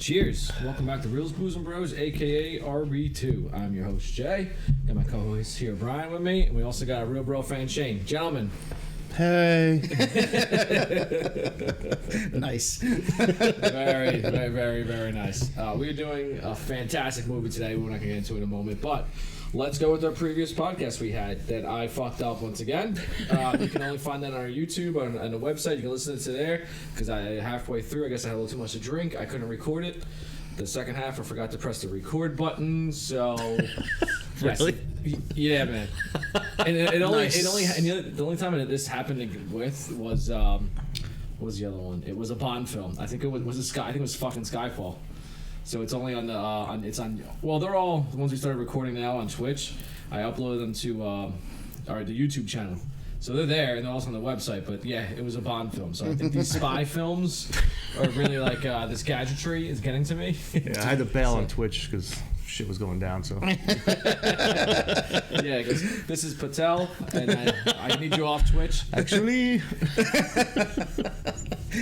Cheers. Welcome back to Reels, Booze, and Bros, a.k.a. RB2. I'm your host, Jay. Got my co-host here, Brian, with me. And we also got a real bro fan, Shane. Gentlemen. Hey. Nice. Very, very, very, very nice. We're doing a fantastic movie today. We're not going to get into it in a moment, but let's go with our previous podcast we had that I fucked up once again. You can only find that on our YouTube, on the website. You can listen to it there, because halfway through, I guess I had a little too much to drink. I couldn't record it. The second half, I forgot to press the record button, so... Yes. Really? Yeah, man. And the only time this happened with was... what was the other one? It was a Bond film. I think it was fucking Skyfall. So it's only on the well, they're all the ones we started recording now on Twitch. I uploaded them to the YouTube channel. So they're there and they're also on the website. But yeah, it was a Bond film. So I think these spy films are really like this gadgetry is getting to me. Yeah, I had to bail on Twitch because shit was going down. So yeah, because this is Patel and I need you off Twitch. Actually,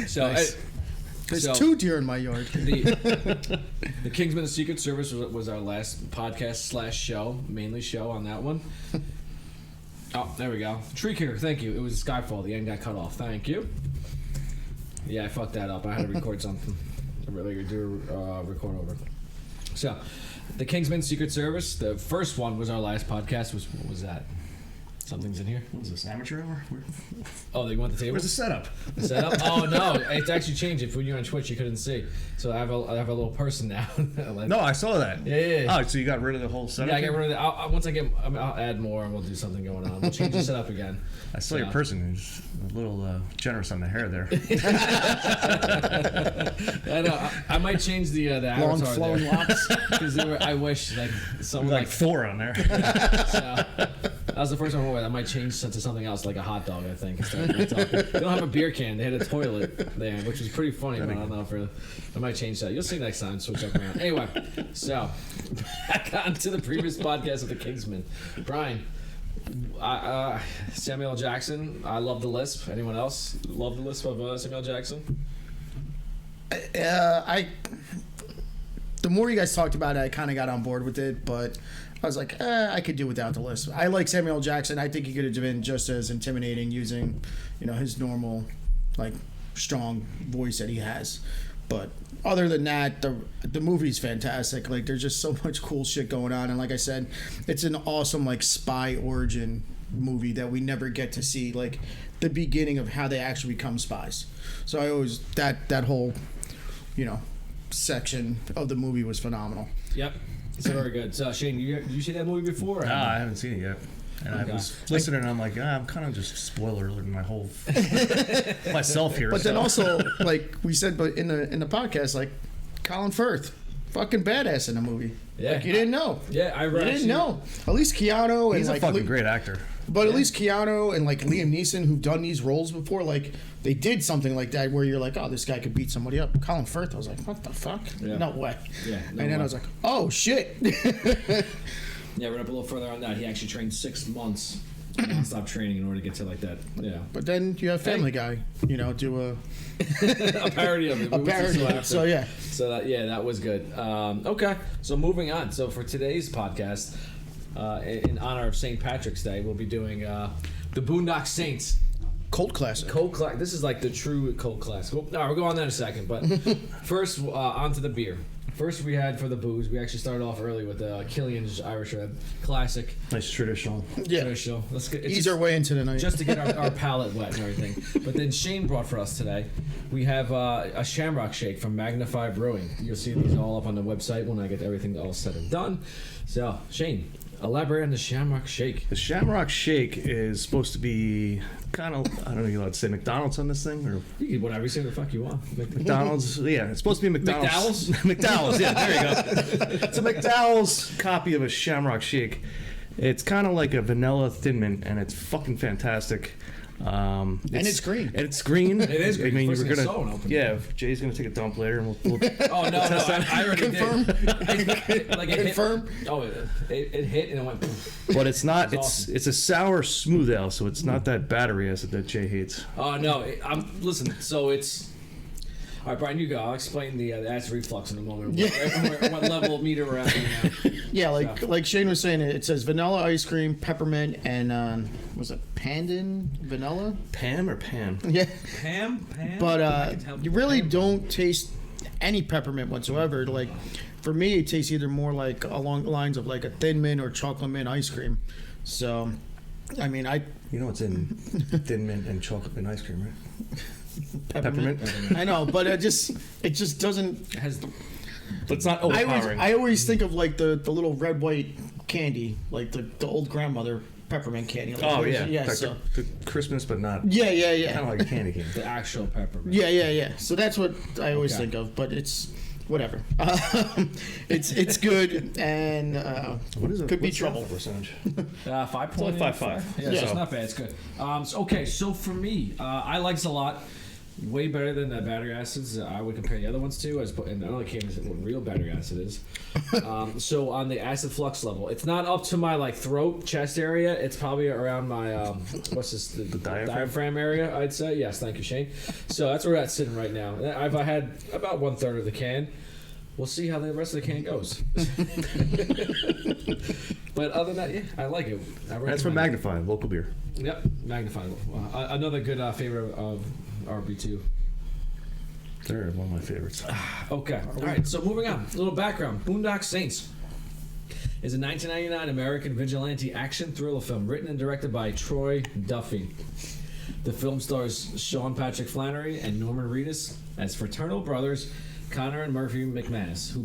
so. Nice. There's two deer in my yard. The Kingsman: The Secret Service was our last podcast / show, mainly show on that one. Oh, there we go. Tree kicker, thank you. It was Skyfall. The end got cut off. Thank you. Yeah, I fucked that up. I had to record something. I really do record over. So, the Kingsman: Secret Service. The first one was our last podcast. What was that? Something's in here. What is this, amateur hour? Oh, they want the table? Where's the setup? The setup? Oh, no. It's actually changed. If you're on Twitch, you couldn't see. So I have a little person now. No, I saw that. Yeah. Oh, so you got rid of the whole setup? Yeah, I got rid of it. Once I'll add more and we'll do something going on. We'll change the setup again. I saw your person who's a little generous on the hair there. I know. I might change the avatar long flowing locks. Because I wish someone like Thor on there. Yeah, so, that was the first one I went with. I might change to something else, like a hot dog, I think. They don't have a beer can. They had a toilet there, which was pretty funny. But I don't know I might change that. You'll see next time. Switch up around. Anyway, so back on to the previous podcast of the Kingsman. Brian, Samuel L. Jackson. I love the lisp. Anyone else love the lisp of Samuel L. Jackson? The more you guys talked about it, I kind of got on board with it, but I was like, I could do without the lisp. I like Samuel L. Jackson. I think he could have been just as intimidating using, his normal, strong voice that he has. But other than that, the movie's fantastic. There's just so much cool shit going on, and like I said, it's an awesome spy origin movie that we never get to see, the beginning of how they actually become spies. So I always that whole, section of the movie was phenomenal. Yep. It's very good. So, Shane, did you see that movie before? No, I haven't seen it yet. And okay. I was listening, and I'm like, I'm kind of just spoiler alert my whole myself here. But then also, we said, but in the podcast, Colin Firth, fucking badass in the movie. Yeah, you didn't know. Yeah, I read. You didn't know. At least Keanu he's a fucking great actor. But at least Keanu and Liam Neeson, who've done these roles before, they did something like that where you're like, oh, this guy could beat somebody up. Colin Firth, I was like, what the fuck? Yeah. No way. Yeah. No and then way. I was like, oh shit. Yeah, we're up a little further on that. He actually trained 6 months non-stop training in order to get to that. Yeah. But then you have Family Guy, do a parody of it. A parody of it. So yeah. So that was good. Okay. So moving on. So for today's podcast, in honor of St. Patrick's Day, we'll be doing The Boondock Saints. Cult classic. This is the true cult classic. Well, no, we'll go on that in a second. But first, on to the beer. First, we had for the booze. We actually started off early with Killian's Irish Red Classic. Nice traditional. Yeah. Traditional. Let's ease our way into the night. Just to get our palate wet and everything. But then Shane brought for us today, we have a Shamrock Shake from Magnify Brewing. You'll see these all up on the website when I get everything all said and done. So, Shane, elaborate on the Shamrock Shake. The Shamrock Shake is supposed to be kind of, I don't know, you allowed to say McDonald's on this thing? Or you can whatever, you say the fuck you want. McDonald's, yeah, it's supposed to be McDonald's. McDowell's? McDowell's, yeah, there you go. It's a McDowell's copy of a Shamrock Shake. It's kind of like a vanilla Thin Mint, and it's fucking fantastic. And it's green. And it's green. It is green. I mean, we're gonna. Yeah, Jay's gonna take a dump later, and we'll oh no, I already confirm. Did. Confirm. It hit and it went. But it's not. Awesome. It's a sour smooth ale, so it's not that battery acid that Jay hates. Oh no, listen. So it's. All right, Brian, you go. I'll explain the acid reflux in a moment. Yeah. What level of meter we're at right now. Yeah, like Shane was saying, it says vanilla ice cream, peppermint, and was it pandan vanilla? Pam or Pam? Yeah, Pam? but you really don't taste any peppermint whatsoever. Like for me, it tastes either more like along the lines of like a thin mint or chocolate mint ice cream. So, I mean, You know what's in thin mint and chocolate mint ice cream, right? Peppermint. I know, but it just doesn't. It has It's not overpowering. I always think of like the little red white candy, like the old grandmother peppermint candy. Like, Oh yeah, yeah. like So the Christmas, but not. yeah. Kind of like a candy cane. the actual peppermint. Yeah. So that's what I always Okay. think of, but it's whatever. It's good and What is it? could be What's trouble. the percentage? 5.5. only 5.5. Yeah, Yeah. so it's not bad. It's good. Okay, so for me, I like this a lot. Way better than the battery acids I would compare the other ones to. And I only came to what real battery acid is. So on the acid flux level, it's not up to my like throat, chest area. It's probably around my what's this? The diaphragm area, I'd say. Yes, thank you, Shane. So that's where that's sitting right now. I've had about 1/3 of the can. We'll see how the rest of the can goes. But other than that, yeah, I like it. That's from Magnify, local beer. Yep, Magnify. Another good favorite of RB2. They're one of my favorites. Okay, all right, so moving on. A little background. Boondock Saints is a 1999 American vigilante action thriller film written and directed by Troy Duffy. The film stars Sean Patrick Flannery and Norman Reedus as fraternal brothers Connor and Murphy McManus, who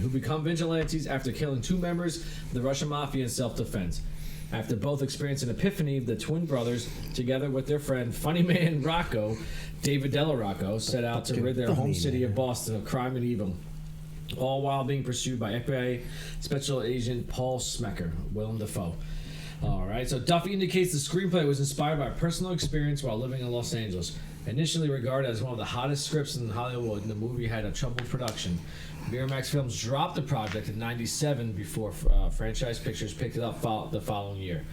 become vigilantes after killing 2 members of the Russian Mafia in self-defense. After both experience an epiphany, the twin brothers, together with their friend Funny Man Rocco, David Della Rocco, set out to rid their home city of Boston of crime and evil, all while being pursued by FBI Special Agent Paul Smecker, Willem Dafoe. All right, so Duffy indicates the screenplay was inspired by a personal experience while living in Los Angeles. Initially regarded as one of the hottest scripts in Hollywood, the movie had a troubled production. Miramax Films dropped the project in '97 before Franchise Pictures picked it up the following year.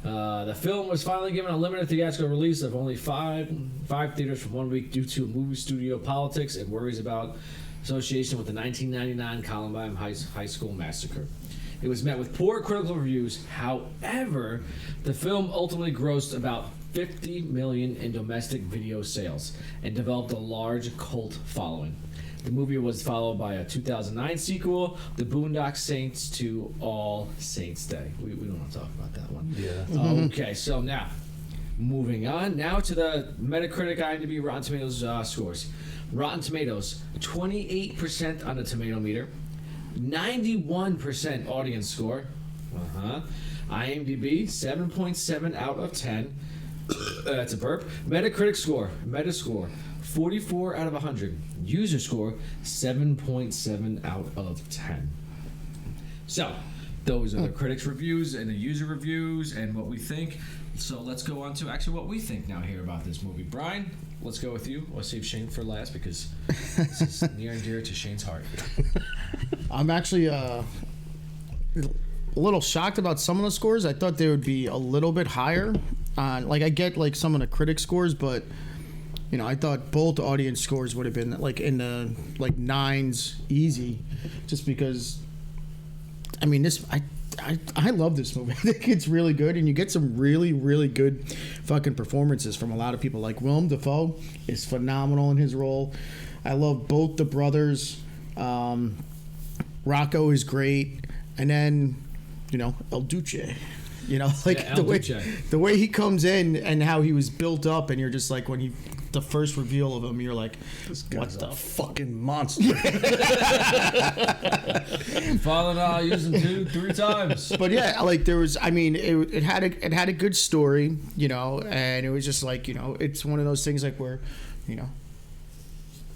The film was finally given a limited theatrical release of only five theaters for 1 week due to movie studio politics and worries about association with the 1999 Columbine High School massacre. It was met with poor critical reviews. However, the film ultimately grossed about $50 million in domestic video sales and developed a large cult following. The movie was followed by a 2009 sequel, The Boondock Saints to All Saints Day. We don't want to talk about that one. Yeah. Okay, so now, moving on. Now to the Metacritic, IMDb, Rotten Tomatoes scores. Rotten Tomatoes, 28% on the tomato meter, 91% audience score. IMDb, 7.7 out of 10. That's a burp. Metacritic score, Metascore, 44 out of 100. User score, 7.7 out of 10. So, those are the critics' reviews and the user reviews and what we think. So let's go on to actually what we think now here about this movie. Brian, let's go with you. We'll save Shane for last because this is near and dear to Shane's heart. I'm actually a little shocked about some of the scores. I thought they would be a little bit higher. Like I get like some of the critic scores, but you know I thought both audience scores would have been like in the like 9s easy, just because. I mean I love this movie. I think it's really good, and you get some really, really good fucking performances from a lot of people. Like Willem Dafoe is phenomenal in his role. I love both the brothers. Rocco is great, and then you know El Duce. You know, like Yeah, the way he comes in and how he was built up, and you're just like when the first reveal of him, you're like, what the fucking monster. Father, I'll use them 2-3 times. But yeah, like there was, I mean, it had a good story, you know, and it was just like, you know, it's one of those things like where, you know,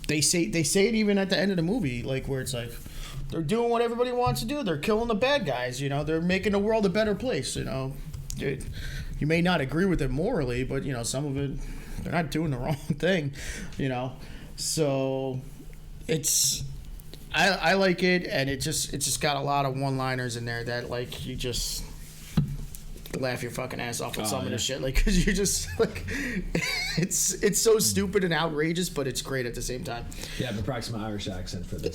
they say it even at the end of the movie, like where it's like they're doing what everybody wants to do. They're killing the bad guys, you know. They're making the world a better place, you know. You may not agree with it morally, but you know, some of it, they're not doing the wrong thing, you know. So it's. I like it, and it's just got a lot of one-liners in there that like you just laugh your fucking ass off with some of this shit, like, because you're just like, it's so stupid and outrageous, but it's great at the same time. Yeah, I've been practicing my Irish accent for this.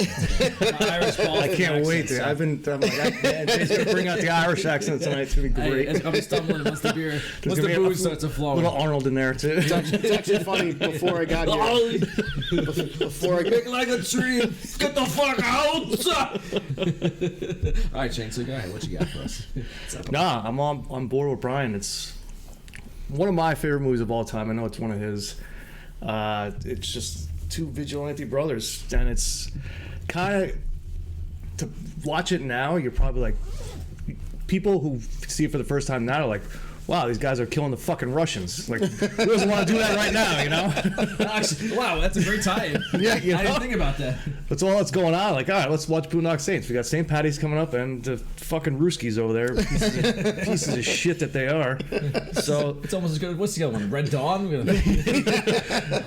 My Irish I can't wait. I'm like, man, Jay's gonna bring out the Irish accent tonight. It's gonna be great. I'm stumbling once the booze starts to flow. Little Arnold in there too. It's actually funny. Before I got here, before I Big like a tree, get the fuck out! All right, Shane. So go ahead. What you got for us? Nah, I'm on board with Brian. It's one of my favorite movies of all time. I know it's one of his. It's just two vigilante brothers, and it's kind of, to watch it now, you're probably like, people who see it for the first time now are like, wow, these guys are killing the fucking Russians. Like, who doesn't want to do that right now, you know? Actually, wow, that's a great tie-in. Yeah, you know? I didn't think about that. That's all that's going on. Like, all right, let's watch Boondock Saints. We got St. Patty's coming up, and the fucking Ruskies over there, pieces of shit that they are. So it's almost as good. What's the other one? Red Dawn.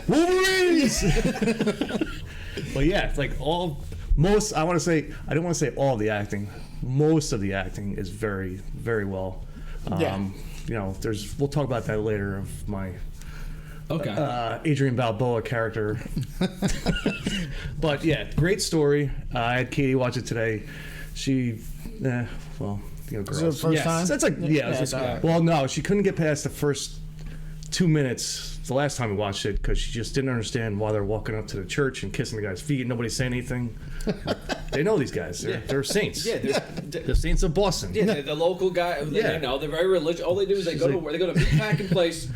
Wolverines. But yeah, it's like most. I want to say, I don't want to say all of the acting. Most of the acting is very, very well. You know, we'll talk about that later of my Adrian Balboa character. But yeah, great story. I had Katie watch it today. She, well, you know, girls. Is it the first time? That's like, well, no, she couldn't get past the first 2 minutes the last time we watched it because she just didn't understand why they're walking up to the church and kissing the guy's feet and nobody's saying anything. They know these guys. They're saints. Yeah, the Saints of Boston. Yeah, the local guy. They know they're very religious. All they do is they go to meatpacking place.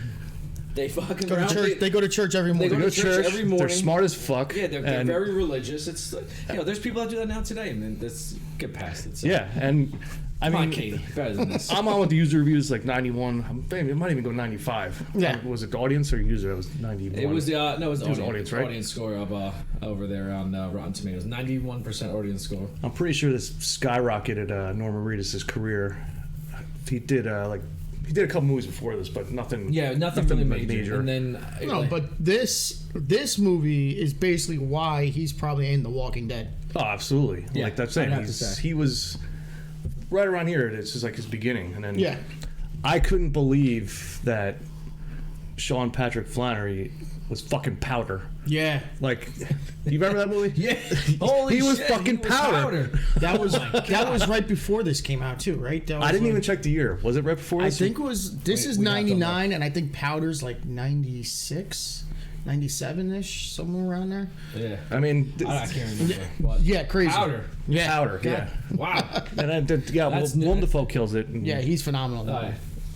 They fucking go to church. They go to church every morning. They go to church every morning. They're smart as fuck. Yeah, they're very religious. It's there's people that do that now today, and then let's get past it. So. Yeah, and I mean, Katie, better than this. I'm on with the user reviews like 91. It might even go 95. Yeah. Was it the audience or user? It was 91. It was the it was audience, right? Audience score of over there on Rotten Tomatoes. 91% audience score. I'm pretty sure this skyrocketed Norman Reedus' career. He did he did a couple movies before this, but nothing. Yeah, nothing really like major. And then but this movie is basically why he's probably in The Walking Dead. Oh, absolutely. Yeah, like that's saying I'd have to say. He was right around here. It's just like his beginning, and then Yeah. I couldn't believe that Sean Patrick Flannery was fucking Powder. Yeah. Like, do you remember that movie? Yeah. Holy he was shit, fucking Powder. That was right before this came out too, right? That was I didn't even check the year. Was it right before I this? think it was. This is 99, and I think Powder's like 96, 97-ish, somewhere around there. Yeah. I mean, I can't remember. What? Yeah, crazy. Powder. Yeah. Powder. Yeah. Wow. And Willem Dafoe kills it. And, Yeah, he's phenomenal.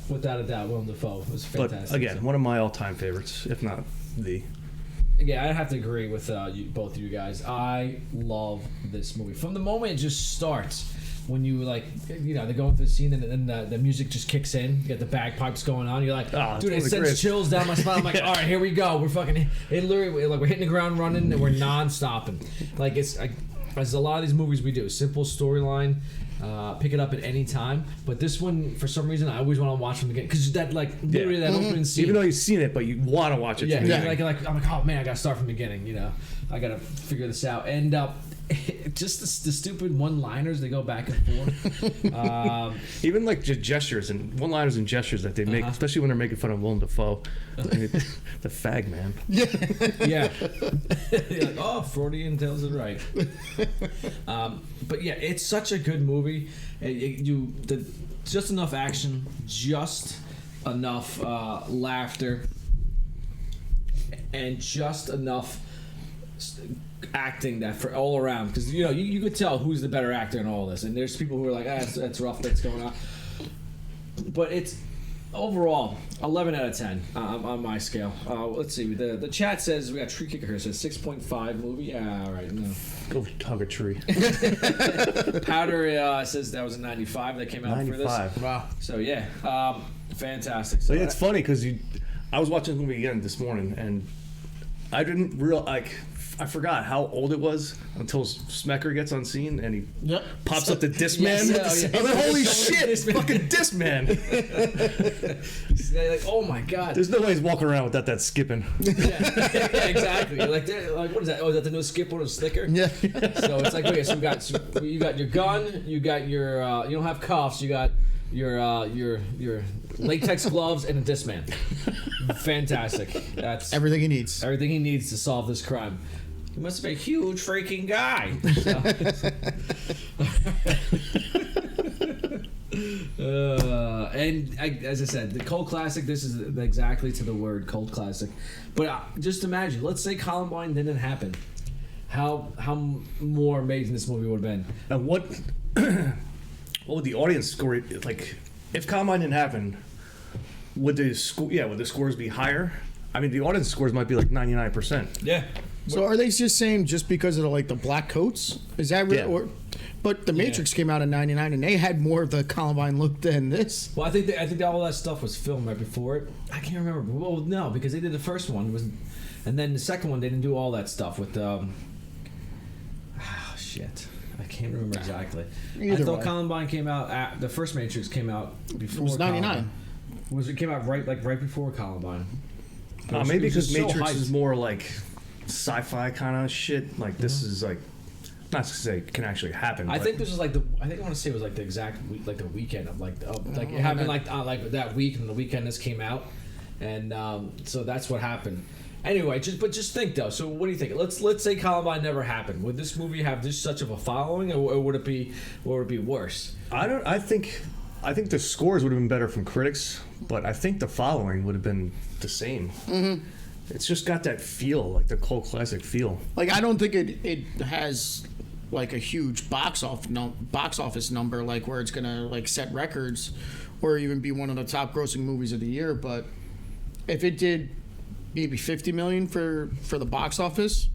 Without a doubt, Willem Dafoe was fantastic. But again, one of my all-time favorites, if not the. Yeah, I have to agree with both of you guys. I love this movie from the moment it just starts. When you they're going through the scene and then the music just kicks in. You got the bagpipes going on. You're like, dude, it sends chills down my spine. I'm like, all right, here we go. We're fucking. It literally we're hitting the ground running and we're non-stopping. Like it's as a lot of these movies we do, simple storyline. Pick it up at any time, but this one for some reason I always want to watch from the beginning because that literally that opening scene. Even though you've seen it, but you want to watch it. Yeah, I'm like, oh man, I gotta start from the beginning. You know, I gotta figure this out. And just the stupid one-liners they go back and forth. Even like just gestures and one-liners and gestures that they make, especially when they're making fun of Willem Dafoe, the fag man. Yeah. You're like, oh, Freudian tells it right. But yeah, it's such a good movie. Just enough action, just enough laughter, and just enough acting that for all around, because you could tell who's the better actor in all this, and there's people who are like, that's rough, that's going on, but it's overall 11 out of 10 on my scale. Let's see, the chat says, we got Tree Kicker here, says 6.5 movie. Yeah, all right, no. Go hug a tree. Powder says that was a 95 that came out 95. for this. Wow. So yeah, fantastic. So it's funny because I was watching the movie again this morning and I didn't I forgot how old it was until Smecker gets on scene and he pops up the Disc Man. Yes, I'm like, holy shit, fucking Disc Man. Like, oh my god. There's no way he's walking around without that skipping. Yeah, exactly. Like what is that? Oh, is that the new skip or the sticker? Yeah. So it's like, okay, so you got your gun, you got your you don't have cuffs, you got your latex gloves and a Discman. Fantastic. That's Everything he needs. everything he needs to solve this crime. He must be a huge freaking guy. As I said, the cult classic. This is exactly to the word cult classic. But just imagine, let's say Columbine didn't happen. How more amazing this movie would have been. And what would the audience score it? Like, if Columbine didn't happen, would the scores be higher? I mean, the audience scores might be like 99%. Yeah. So are they just saying just because of the black coats? Is that really? Yeah. But The Matrix came out in '99 and they had more of the Columbine look than this. Well, I think that all that stuff was filmed right before it. I can't remember. Well, no, because they did the first one and then the second one they didn't do all that stuff with shit. I can't remember exactly. I thought Columbine came out. The first Matrix came out before. It was '99. It came out right before Columbine? Maybe because so Matrix hyped. is more like sci-fi kind of shit. Like this is like, not to say it can actually happen. I but think this was I want to say it was like the exact week, like the weekend of it happened like that week and the weekend this came out, and so that's what happened. Anyway, just think though. So what do you think? Let's say Columbine never happened. Would this movie have this such of a following, or would it be worse? I think the scores would have been better from critics, but I think the following would have been the same. Mm-hmm. It's just got that feel, like the cult classic feel. Like, I don't think it has like a huge box office number, like where it's gonna like set records or even be one of the top grossing movies of the year. But if it did maybe 50 million for the box office,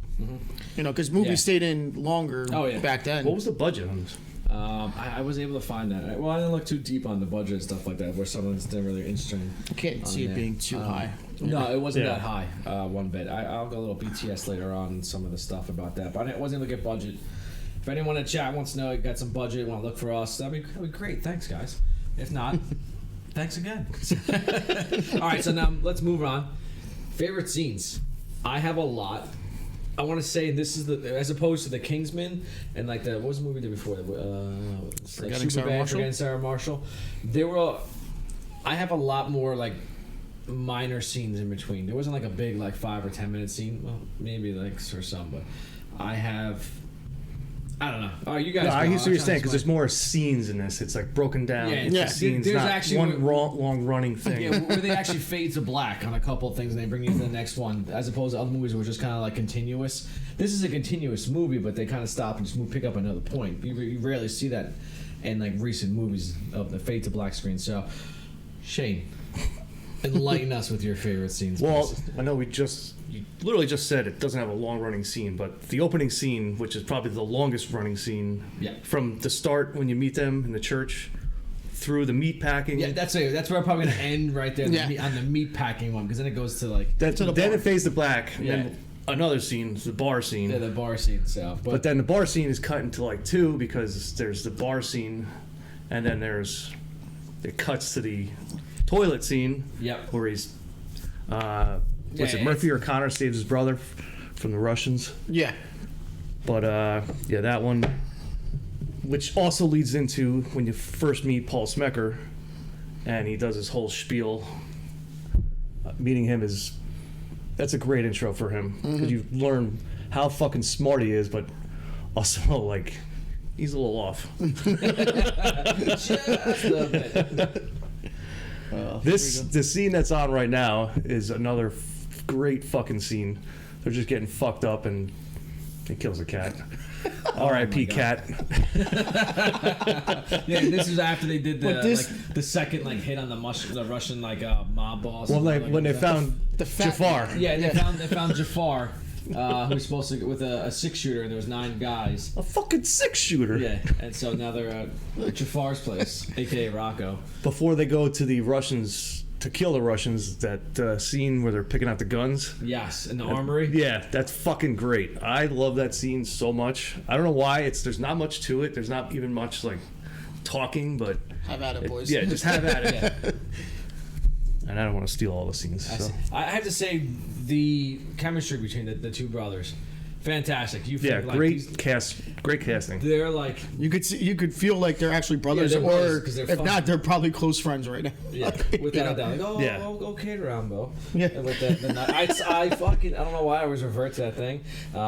because movies stayed in longer back then. What was the budget on this? I was able to find that. Well, I didn't look too deep on the budget and stuff like that, where some of it's not really interesting. I can't see it being too high. No, it wasn't that high. One bit. I'll go a little BTS later on some of the stuff about that, but I wasn't looking at budget. If anyone in chat wants to know, got some budget, want to look for us, that'd be great. Thanks, guys. If not, thanks again. All right, so now let's move on. Favorite scenes. I have a lot. I want to say this is as opposed to the Kingsman and like what was the movie we did before? Forgetting Sarah Marshall. I have a lot more like minor scenes in between. There wasn't like a big like 5 or 10 minute scene. Well, maybe like for some, but I don't know. Oh, you guys. No, I used to understand because there's more scenes in this. It's like broken down. Yeah. Scenes, there's not actually one long running thing. Yeah, where they actually fade to black on a couple of things and they bring you to the next one, as opposed to other movies where it's just kind of like continuous. This is a continuous movie, but they kind of stop and just pick up another point. You rarely see that in like recent movies of the fade to black screen. So, Shane, enlighten us with your favorite scenes. Well, please. I know you literally just said it doesn't have a long running scene, but the opening scene, which is probably the longest running scene, from the start when you meet them in the church through the meat packing. Yeah, that's where I'm probably gonna end right there on the meat packing one, because then it goes to like then it fades to black, and then another scene, the bar scene. Yeah, the bar scene. So, but then the bar scene is cut into like two, because there's the bar scene, and then it cuts to the toilet scene. Yep. Where he's Murphy or Connor saves his brother from the Russians. Yeah. But that one, which also leads into when you first meet Paul Smecker, and he does his whole spiel. Meeting him that's a great intro for him, because you learn how fucking smart he is, but also like he's a little off. Just a bit. The scene that's on right now is another great fucking scene. They're just getting fucked up and he kills a cat. R.I.P. cat. Yeah, this is after they did the second like hit on the Russian mob boss. Well, when they found Jafar. Yeah, they found Jafar, who was supposed to with a 6-shooter, and there was 9 guys. A fucking 6-shooter. Yeah, and so now they're at Jafar's place, aka Rocco. Before they go to the Russians to kill the Russians, that scene where they're picking out the guns. Yes, in the armory. Yeah, that's fucking great. I love that scene so much. I don't know why. There's not much to it. There's not even much like talking, but have at it, boys. Yeah, just have at it. Yeah. And I don't want to steal all the scenes. So. I have to say, the chemistry between the two brothers, fantastic. You Yeah, feel like great casting. They're like, You could feel like they're actually brothers, they're brothers, or 'cause they're if fun. not, they're probably close friends right now. yeah, without a doubt. Like, oh, Yeah. go kid around, Bo. Yeah. And with I fucking, I don't know why I always revert to that thing.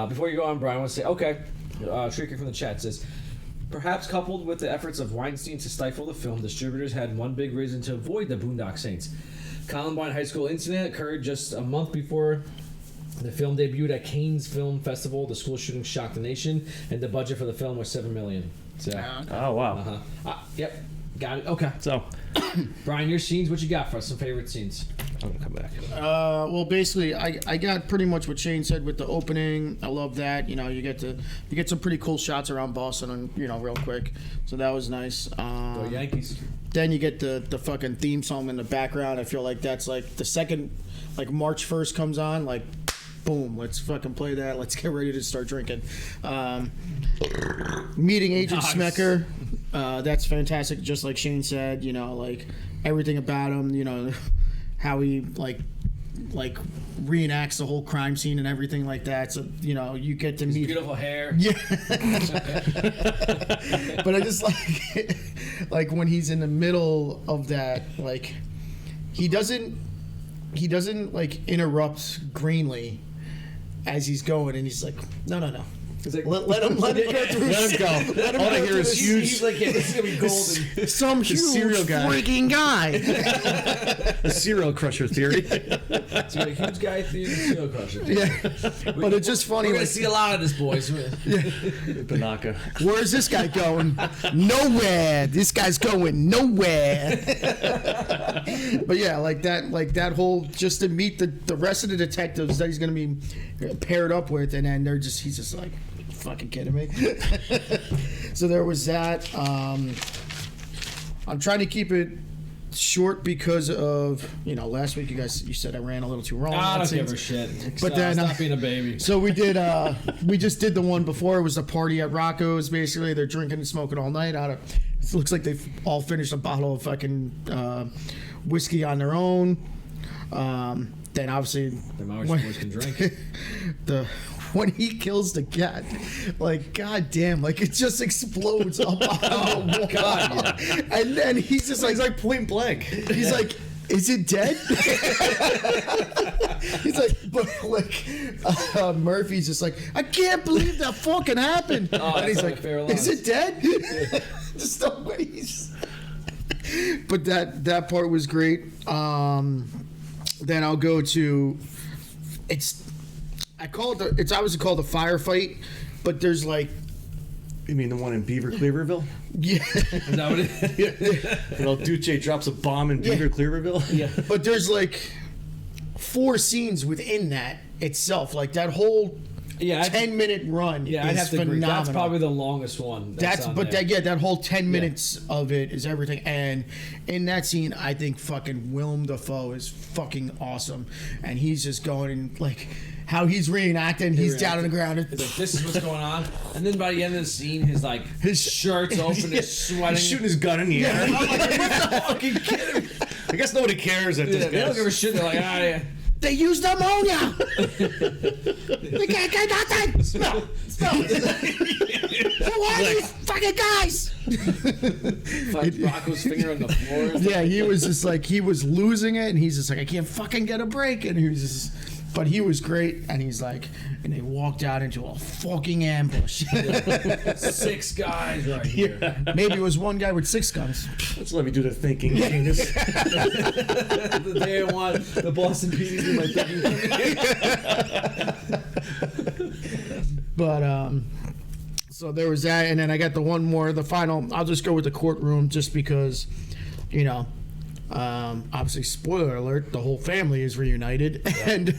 Before you go on, Brian, I want to say, okay, Shrieker from the chat says, perhaps coupled with the efforts of Weinstein to stifle the film, distributors had one big reason to avoid the Boondock Saints. Columbine High School incident occurred just a month before the film debuted at Cannes Film Festival. The school shooting shocked the nation, and the budget for the film was $7 million. So, Oh wow. yep, got it. Okay, So Brian, your scenes. What you got for us? Some favorite scenes? I'm gonna come back. Well, basically, I got pretty much what Shane said with the opening. I love that. You know, you get some pretty cool shots around Boston, and real quick. So that was nice. Go Yankees. Then you get the fucking theme song in the background. I feel like that's like the second, like March 1st comes on, like, boom, let's fucking play that. Let's get ready to start drinking. Meeting Agent Nice. Smecker, that's fantastic. Just like Shane said, like everything about him, how he like reenacts the whole crime scene and everything like that. So you get to meet. Beautiful hair. Yeah. But I just like when he's in the middle of that, like he doesn't like interrupt Greenlee as he's going, and he's like, no. He's like, Let him go through. Let him go. Let him All I go hear through is this- huge. He's like, yeah, this is gonna be golden. Some huge serial guy. freaking guy. The serial crusher theory. It's a huge guy theory, serial crusher. Yeah. But it's just funny. We're gonna Like, see a lot of this, boys. Banaka. where's this guy going? Nowhere. This guy's going nowhere. But yeah, like that whole, just to meet the rest of the detectives that he's gonna be paired up with, and then he's just like, fucking kidding me. So there was that. I'm trying to keep it short because of last week you said I ran a little too long. I don't That give a seems- shit. But then, stop being a baby. So we did. We just did the one before. It was a party at Rocco's. Basically, they're drinking and smoking all night. It looks like they've all finished a bottle of fucking whiskey on their own. Then obviously, The Irish boys can drink. when he kills the cat, like goddamn, like it just explodes up on the wall. God, And then he's just like, He's like point blank. he's like, is it dead? He's like, but like, Murphy's just like, I can't believe that fucking happened. Oh, And he's that's like, like fair is loss. it dead? Just the way he's. But that part was great. Then I'll go to, I call it it's obviously called a firefight, but there's like, You mean the one in Beaver Cleaverville? yeah. Is that what it is? You know, Duce drops a bomb in Beaver Cleaverville? Yeah. But there's like 4 scenes within that itself. Like that whole Yeah, 10-minute run Yeah, is I'd have to phenomenal. agree. That's probably the longest one. That whole 10 minutes of it is everything. And in that scene, I think fucking Willem Dafoe is fucking awesome. And he's just going and like how he's reenacting. He's down on the ground. It's like, this is what's going on, and then by the end of the scene, his shirt's open, he's sweating. He's shooting his gun in the air. I'm like, what the fucking kidding? I guess nobody cares at Yeah, this they don't give a guy. shit. They're like, ah, yeah. They used ammonia. They can't get nothing. Smell. Who are these fucking guys? Fuck Rocco's finger on the floor. Yeah, he was just like, he was losing it, and he's just like, I can't fucking get a break, and he was just, but he was great, and he's like, and they walked out into a fucking ambush. 6 guys right here. Maybe it was one guy with 6 guns. Let's let me do the thinking, genius. The day I want the Boston PD to do my thinking. But so there was that, and then I got the one more, the final. I'll just go with the courtroom, just because, obviously, spoiler alert, the whole family is reunited, and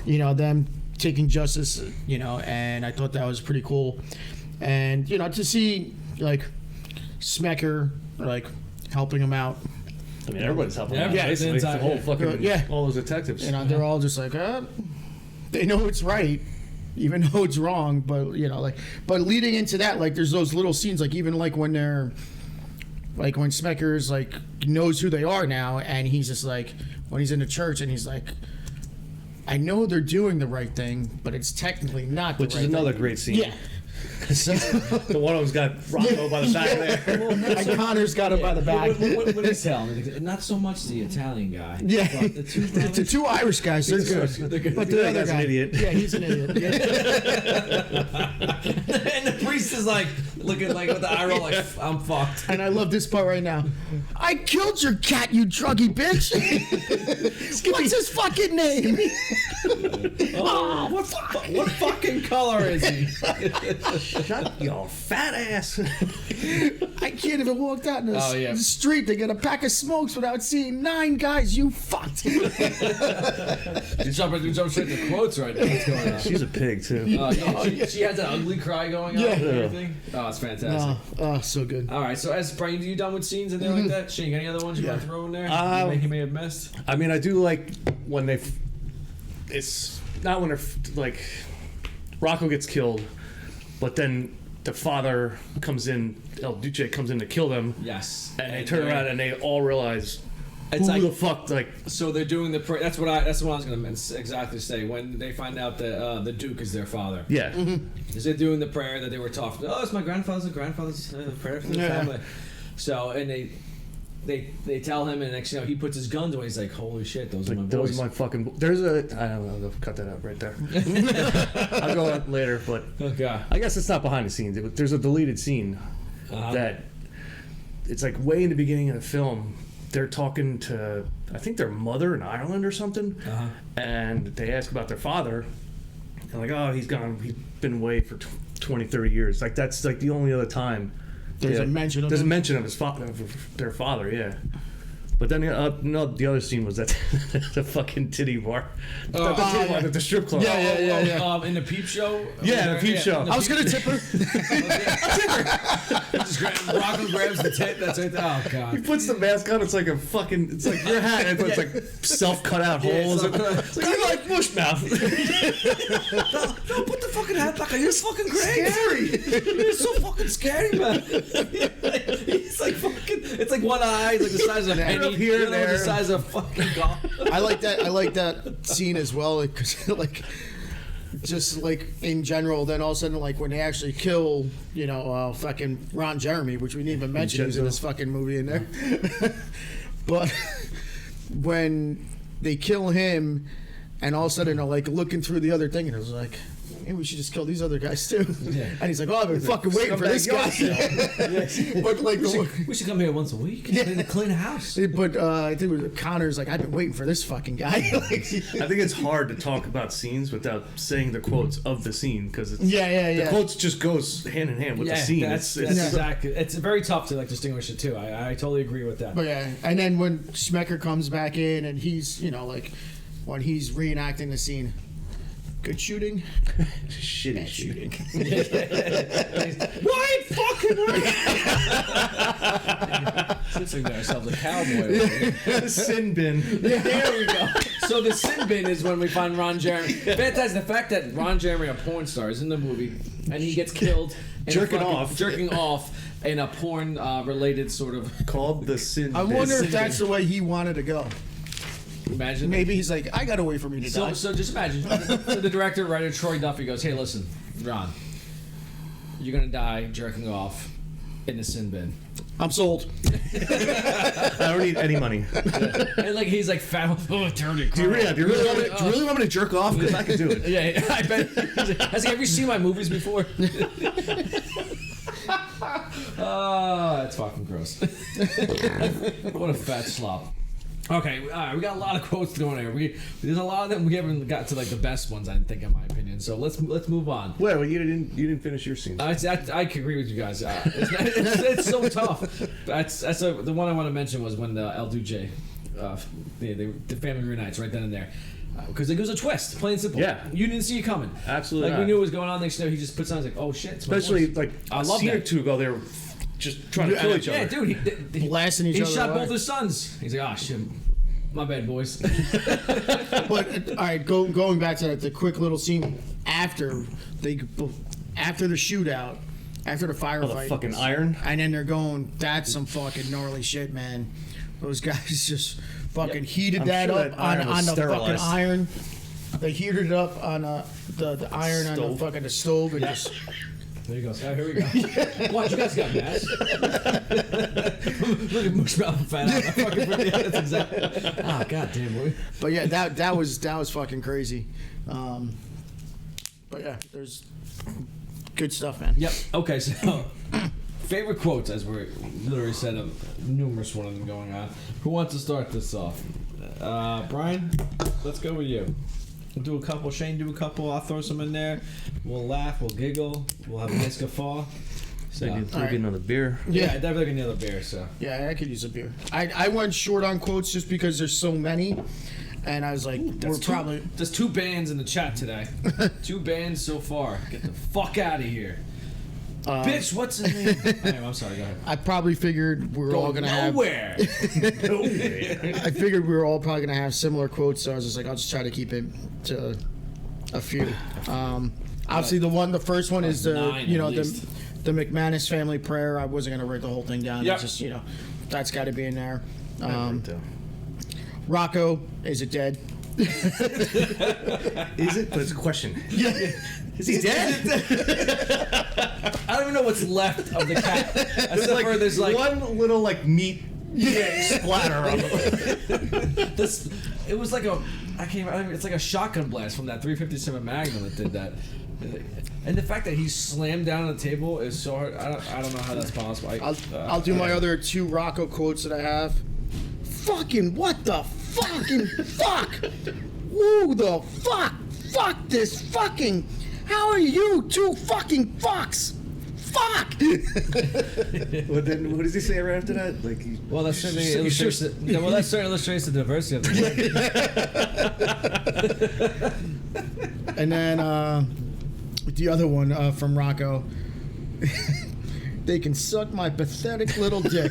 them taking justice, and I thought that was pretty cool, and to see like Smecker like helping him out. I mean, everybody's helping Yeah, him. yeah, Basically, it's the whole inside, fucking, yeah. all those detectives. They're all just like, they know it's right, even though it's wrong. But but leading into that, like, there's those little scenes, like even like when they're, like when Smecker's like knows who they are now, and he's just like, when he's in the church, and he's like, I know they're doing the right thing, but it's technically not the Which right is another thing. great scene. Yeah. So, The one of them's got Rocco by the back there. and Connor's got him by the back. What did he tell me? Not so much the Italian guy. Yeah. But the two The brothers. two Irish guys, they're good. They're good. But The the other other guy's an guy, idiot. Yeah, he's an idiot. And the priest is like looking like with the eye roll, like I'm fucked. And I love this part right now. I killed your cat, you druggy bitch. What's his fucking name? Oh, what fucking color is he? Shut your fat ass. I can't even walk out in the Oh, yeah. street to get a pack of smokes without seeing 9 guys. You fucked. You jump straight to quotes right now. What's going on? She's a pig, too. Yeah, she has that ugly cry going on Yeah. and everything. Oh, it's fantastic. Oh, so good. All right, so as Brian, you done with scenes in there like that? Shane, any other ones you want to throw in there? You may have missed. I mean, I do like when it's not when they're like Rocco gets killed, but then the father comes in, El Duce comes in to kill them, Yes, and they turn around and they all realize It's who like- the fuck, like, So they're doing the prayer. That's what I was going to exactly say when they find out that the Duke is their father. yeah. Is they're doing the prayer that they were taught. Oh, it's my grandfather's prayer for the family. So and they tell him, and next, he puts his guns away. He's like, "Holy shit, those are my Like, boys." those are my fucking. There's a. I don't know. They'll cut that out right there. I'll go on later, but Okay. I guess it's not behind the scenes. There's a deleted scene that it's like way in the beginning of the film. They're talking to, I think, their mother in Ireland or something, and they ask about their father. And like, oh, he's gone. He's been away for 20, 30 years. Like that's like the only other time. There's a mention of There's a him? mention of his father, of their father, yeah. But then the other scene was that the fucking titty bar, not the titty bar, the strip club. Yeah. In the peep show. Yeah, the peep show. I was going to tip her. Rocco grabs the tit. That's right. Oh He god. puts the mask on. It's like a fucking. It's like your hat, but it's like self cut out holes. It's like you're like mush mouth. No, put the fucking hat back on. You're fucking crazy. Scary. You're so fucking scary, man. He's like fucking. It's like one eye. It's like the size of a penny. here The and other one's there. the size of a fucking golf. I like that scene as well, because like just like in general, then all of a sudden, like when they actually kill, fucking Ron Jeremy, which we didn't even mention who's in this fucking movie in there. But when they kill him, and all of a sudden they're like looking through the other thing, and it was like, maybe we should just kill these other guys too. Yeah. And he's like, oh, I've been fucking waiting for this guy. But like, We should come here once a week. Clean a house. but I think it was Connor's like, I've been waiting for this fucking guy. I think it's hard to talk about scenes without saying the quotes of the scene because Yeah. the quotes just goes hand in hand with the scene. That's exactly. It's very tough to like distinguish it too. I totally agree with that. But yeah, and then when Schmecker comes back in and he's, like, when he's reenacting the scene, good shooting, shitty bad shooting. Why fucking right? Seems like ourselves a cowboy. The sin bin. There we go. So the sin bin is when we find Ron Jeremy. Fantastic. The fact that Ron Jeremy, a porn star, is in the movie and he gets killed in Jerking off in a porn related sort of. Called the sin I bin. wonder if that's the way he wanted to go. Imagine. Maybe he's like, I gotta wait for me to die. So just imagine. The director, writer Troy Duffy goes, "Hey, listen, Ron, you're gonna die jerking off in the sin bin." I'm sold. I don't need any money. And like he's like fat. Oh, dirty. Do you really want me to jerk off? Because I can do it. Yeah, I bet. I was like, have you seen my movies before? Oh, that's fucking gross. What a fat slop. Okay, all right, we got a lot of quotes going here. There's a lot of them we haven't got to like the best ones, I think, in my opinion. So let's move on. Well, you didn't finish your scene. I can agree with you guys. It's so tough. The one I want to mention was when the El Duce, the family reunites right then and there. Because it was a twist, plain and simple. Yeah. You didn't see it coming. Absolutely Like, we not. knew what was going on. Next thing he just puts on, like, oh shit. It's my Especially voice. like I a love scene or that. two ago, they were just trying to kill each other. Yeah, dude. He Blasting each he other shot away. both his sons. He's like, oh shit. My bad, boys. But all right, going back to the quick little scene after the shootout, after the firefight, the fucking iron. and then they're going, that's some fucking gnarly shit, man. Those guys just fucking heated I'm that sure up that iron on was the fucking sterilized. iron. they heated it up on the iron on the stove and just. There you go. Oh, here we go. Watch, you guys got masks. Look at Mushmouth fat out. That's exactly. Oh, god damn, boy. But yeah, that was fucking crazy. But yeah, there's good stuff, man. Yep. Okay, so favorite quotes, as we literally said, numerous one of them going on. Who wants to start this off? Brian, let's go with you. We'll do a couple. Shane, do a couple. I'll throw some in there. We'll laugh. We'll giggle. We'll have a nice guffaw. So you get another beer. Yeah, I definitely get another beer. So yeah, I could use a beer. I went short on quotes just because there's so many, and I was like, there's 2 bands in the chat today. 2 bands so far. Get the fuck out of here. Bitch, what's his name? Anyway, I'm sorry, go ahead. I probably figured we were all gonna nowhere. have. Nowhere. I figured we were all probably gonna have similar quotes, so I was just like, I'll just try to keep it to a few. Obviously, the first one is the McManus family prayer. I wasn't gonna write the whole thing down. Yep. It's just that's got to be in there. Rocco, is it dead? Is it? But it's a question. Yeah. Is he dead? I don't even know what's left of the cat. Except for there's like one little meat splatter on it. It was like it's like a shotgun blast from that 357 Magnum that did that. And the fact that he slammed down on the table is so hard. I don't know how that's possible. I'll do my other 2 Rocco quotes that I have. Fucking what the fucking fuck? Who the fuck? Fuck this fucking. How are you 2 fucking fucks? Fuck! What does he say right after that? That certainly illustrates the diversity of the world. And then the other one from Rocco. They can suck my pathetic little dick,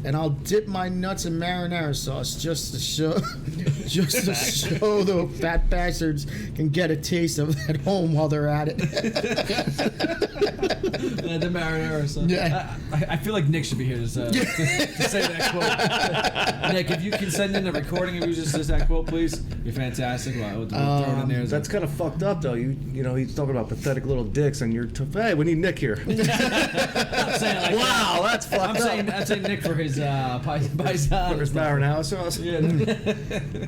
and I'll dip my nuts in marinara sauce just to show the fat bastards can get a taste of it at home while they're at it. The marinara sauce. Yeah. I feel like Nick should be here to say that quote. Nick, if you can send in a recording of you just says that quote, please. You're fantastic. We'll throw it in there. That's kind of fucked up, though. You know, he's talking about pathetic little dicks, and you're hey, we need Nick here. Wow, that's fucked up. I'm saying Nick for his paisan. For his marinara sauce. Yeah.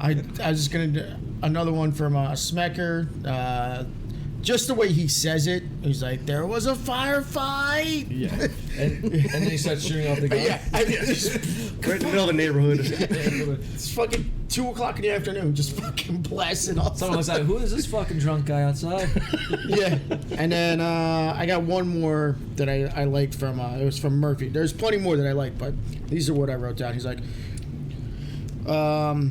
I was just gonna do another one from Smecker. Just the way he says it, he's like, "There was a firefight." Yeah, and then he starts shooting off the gun. Yeah, Right in the middle of the neighborhood. It's fucking 2:00 in the afternoon, just fucking blasting off. Someone was like, "Who is this fucking drunk guy outside?" Yeah, and then I got one more that I liked from it was from Murphy. There's plenty more that I like, but these are what I wrote down. He's like, I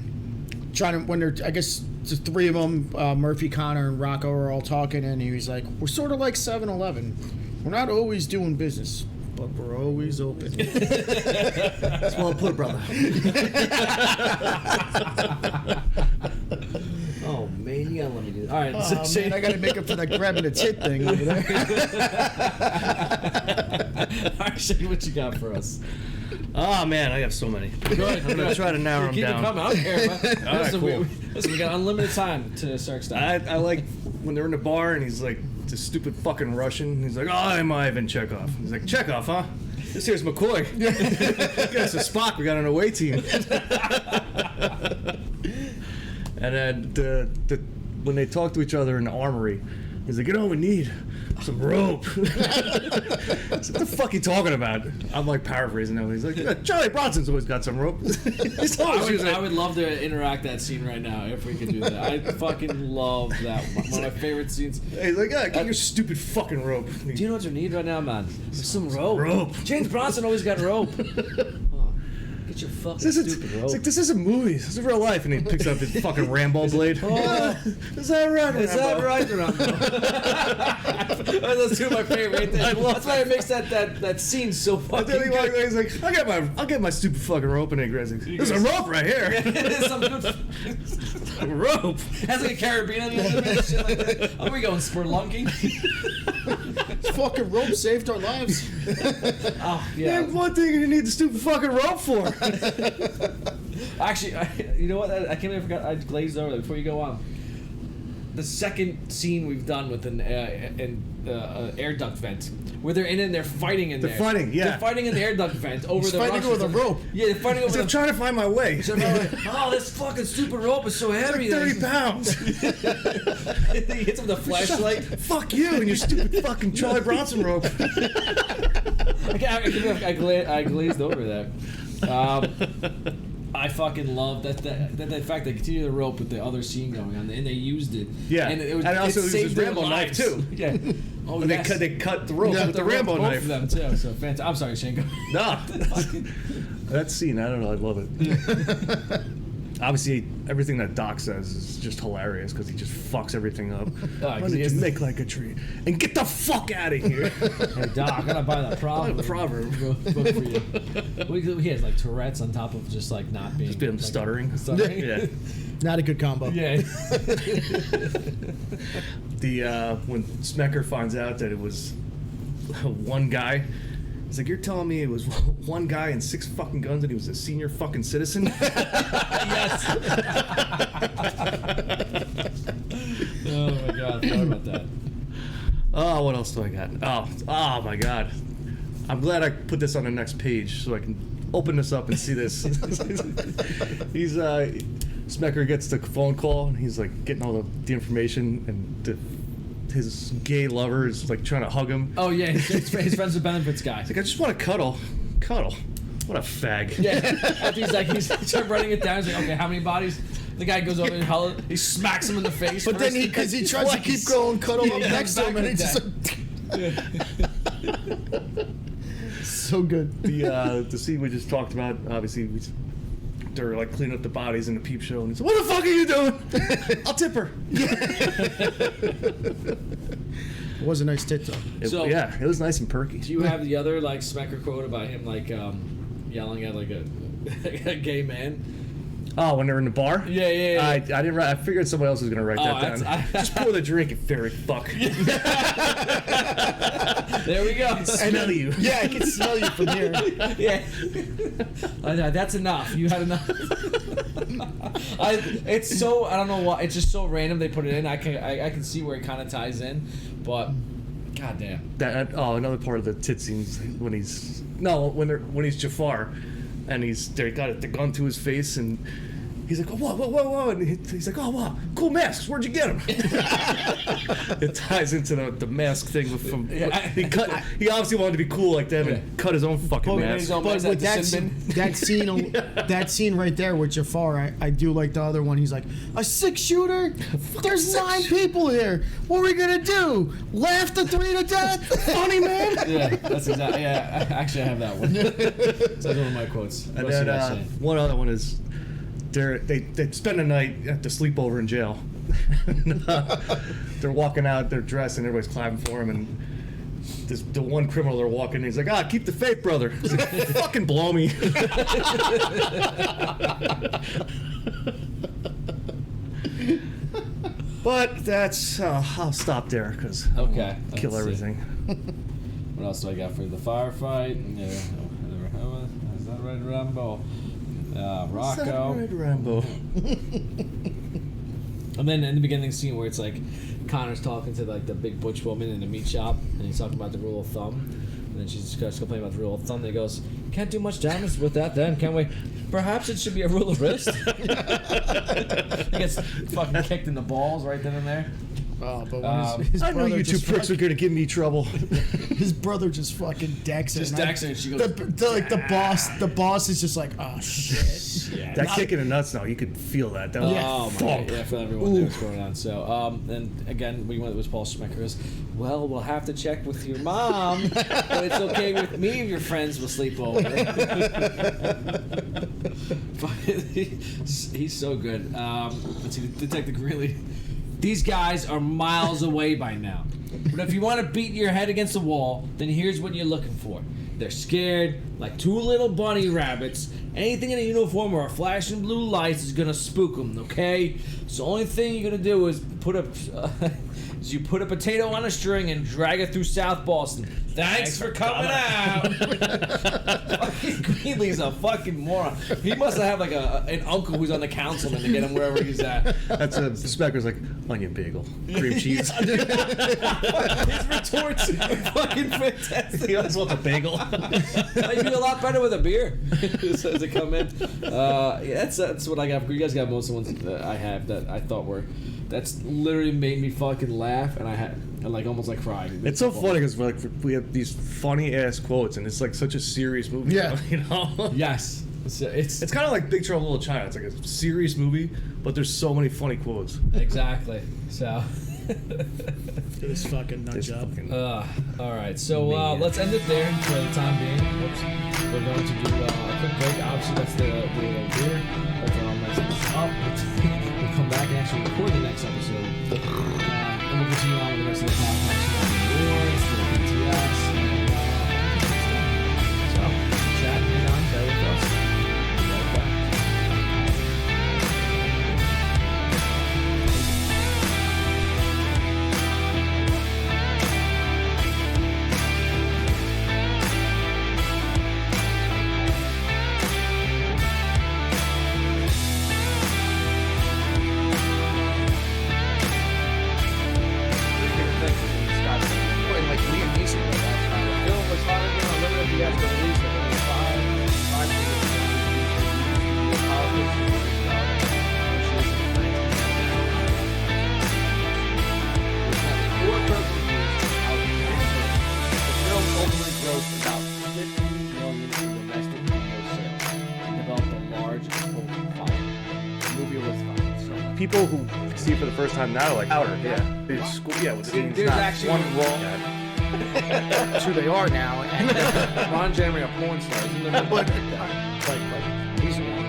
guess the 3 of them, Murphy, Connor, and Rocco are all talking, and he was like, "We're sort of like 7-Eleven. We're not always doing business, but we're always open." That's well put, brother. Oh man, you gotta let me do that. All right, Man, I got to make up for that grabbing the tit thing over there. All right, Shane, what you got for us? Oh man, I have so many. Good. I'm gonna try to narrow them Keep down. it coming. I don't care. Listen, cool. we got unlimited time to start stuff. I like when they're in the bar and he's like, this stupid fucking Russian. He's like, oh, I'm Ivan Chekhov. He's like, Chekhov, huh? This here's McCoy. Guess a Spock. We got an away team. And then when they talk to each other in the armory, he's like, we need some rope. What the fuck you talking about? I'm like paraphrasing him. He's like, yeah, Charlie Bronson's always got some rope. I would love to interact that scene right now if we could do that. I fucking love that. One of my favorite scenes. He's like, yeah, get your stupid fucking rope. Do you know what you need right now, man? Some rope. Rope. James Bronson always got rope. Get your fucking stupid rope. It's like, this isn't movies. This is real life. And he picks up his fucking Rambo blade. Oh, is that right, Rambo? Is that right, Rambo? Those 2 of my favorite. That's why it makes that scene so fucking good. He's like, I'll get my stupid fucking rope, and he grabs it. There's a rope right here. Some good rope. Has like a carabiner on the end of it, shit like that. Are we going spelunking? This fucking rope saved our lives. Oh yeah. Man, one thing you need the stupid fucking rope for. Actually, you know what? I can't believe I forgot. I glazed over that before you go on. the second scene we've done with an air duct vent, where they're in and they're fighting in there. They're fighting, yeah. They're fighting in the air duct vent over He's the fighting Russians. with a rope. Yeah, they're fighting over I'm trying to find my way. So they're like, oh, this fucking stupid rope is so heavy. It's like 30 pounds. He hits him with a flashlight. Fuck you and your stupid fucking Charlie Bronson rope. I glazed over that. I fucking love that fact they continue the rope with the other scene going on, and they used it. Yeah, and it also used saved his their Rambo knife lives. too. Yeah. Oh, And yes. they cut the rope Yeah, with the Rambo both knife. of them too. So fantastic. I'm sorry, Shane. Go. Nah. That scene, I don't know, I love it. Obviously, everything that Doc says is just hilarious because he just fucks everything up. Why 'cause don't he you has- make like a tree and get the fuck out of here? Hey Doc, I gotta buy that proverb. Buy a proverb. book for you. He has like Tourette's on top of just like not being. Just being like, stuttering. Stuttering. Yeah. Not a good combo. Yeah. When Smecker finds out that it was one guy, he's like, "You're telling me it was one guy and 6 fucking guns and he was a senior fucking citizen?" Yes. Oh my god, sorry about that. Oh, what else do I got? Oh my god. I'm glad I put this on the next page so I can open this up and see this. He's Smecker gets the phone call and he's like getting all the information, and his gay lover is like trying to hug him. Oh yeah, his friends with benefits guy. He's like, I just want to cuddle. What a fag. Yeah. After he's writing it down, he's like, okay, how many bodies? The guy goes over and he smacks him in the face. But then first. he tries to keep going, cuddle up Yeah, next to him, and it's just like, so good. The scene we just talked about, obviously, they're like cleaning up the bodies in the peep show, and he's like, "What the fuck are you doing? I'll tip her." It was a nice tit though. So- Yeah, it was nice and perky. Do you have the other like Smecker quote about him like yelling at like a gay man? Oh, when they're in the bar? Yeah. I didn't write. I figured somebody else was gonna write that that's- down. Just pour the drink, you fairy fuck. There we go. Smell you. Yeah, I can smell you from here. Yeah. That's enough. You had enough. It's so, I don't know why, it's just so random they put it in. I can see where it kind of ties in, but goddamn. Another part of the tit scenes when he's Jafar, and they got the gun to his face, and he's like, "Oh, whoa," and he's like, "Oh, wow, cool masks. Where'd you get them?" It ties into the mask thing from. He obviously wanted to be cool like them and cut his own fucking mask. But with that scene right there with Jafar, I do like the other one. He's like, a 6-shooter? There's 9 people here. What are we gonna do? Laugh the 3 to death? Funny man. Yeah, that's exactly. Yeah, actually, I have that one. That's one of my quotes. And then one other one is they spend a night at the sleepover in jail. They're walking out, they're dressed, and everybody's clapping for him. And the one criminal they're walking, he's like, keep the faith, brother. He's like, fucking blow me. But that's I'll stop there because Okay, kill let's see. everything. What else do I got for you? The firefight? Yeah. Is that right, Rambo? Rocco. Red Rambo. And then in the beginning scene where it's like Connor's talking to like the big butch woman in the meat shop, and he's talking about the rule of thumb, and then she's just complaining about the rule of thumb. And he goes, "Can't do much damage with that, then, can we? Perhaps it should be a rule of wrist." He gets fucking kicked in the balls right then and there. Oh, but when his I know brother you two just pricks are gonna give me trouble. his brother just fucking decks it. Just and I- decks it, and she goes, the boss is just like, oh shit. Yeah. That kick in the nuts, though, you could feel that. That was Oh my god, yeah, for everyone knew what's going on. So, and again, we went with Paul Schmecker's. Well, we'll have to check with your mom, but it's okay with me if your friends will sleep over. He's so good. Let's see, Detective Greeley. These guys are miles away by now. But if you want to beat your head against the wall, then here's what you're looking for. They're scared, like 2 little bunny rabbits. Anything in a uniform or a flashing blue lights is gonna spook them, okay? So the only thing you're gonna do is put a potato on a string and drag it through South Boston. Thanks for coming out. Fucking Greenlee's a fucking moron. He must have like an uncle who's on the councilman to get him wherever he's at. That's a Specker's like onion bagel, cream cheese. His retorts are fucking fantastic. He always wants a bagel. I'd be a lot better with a beer. To come in. Yeah, that's what I got. You guys got most of the ones that I have that I thought were. That's literally made me fucking laugh, and I like almost like crying. It's so funny because we have these funny ass quotes, and it's like such a serious movie. Yeah. You know. Yes. It's kind of like Big Trouble in Little China. It's like a serious movie, but there's so many funny quotes. Exactly. So. This fucking nut job. All right, so let's end it there for the time being. Whoops. We're going to do a quick break. Obviously, that's the beer. That's all messing up. We'll come back and actually record the next episode. And we'll continue on with the rest of the podcast. Awards, the BTS, and so chat and on there with us. Be right back. People who see it for the first time now are like, outer, yeah. It's school, yeah, with the scenes, There's not actually one wrong. That's who they are now. Ron Jeremy are porn stars. Isn't there? Like, he's wrong.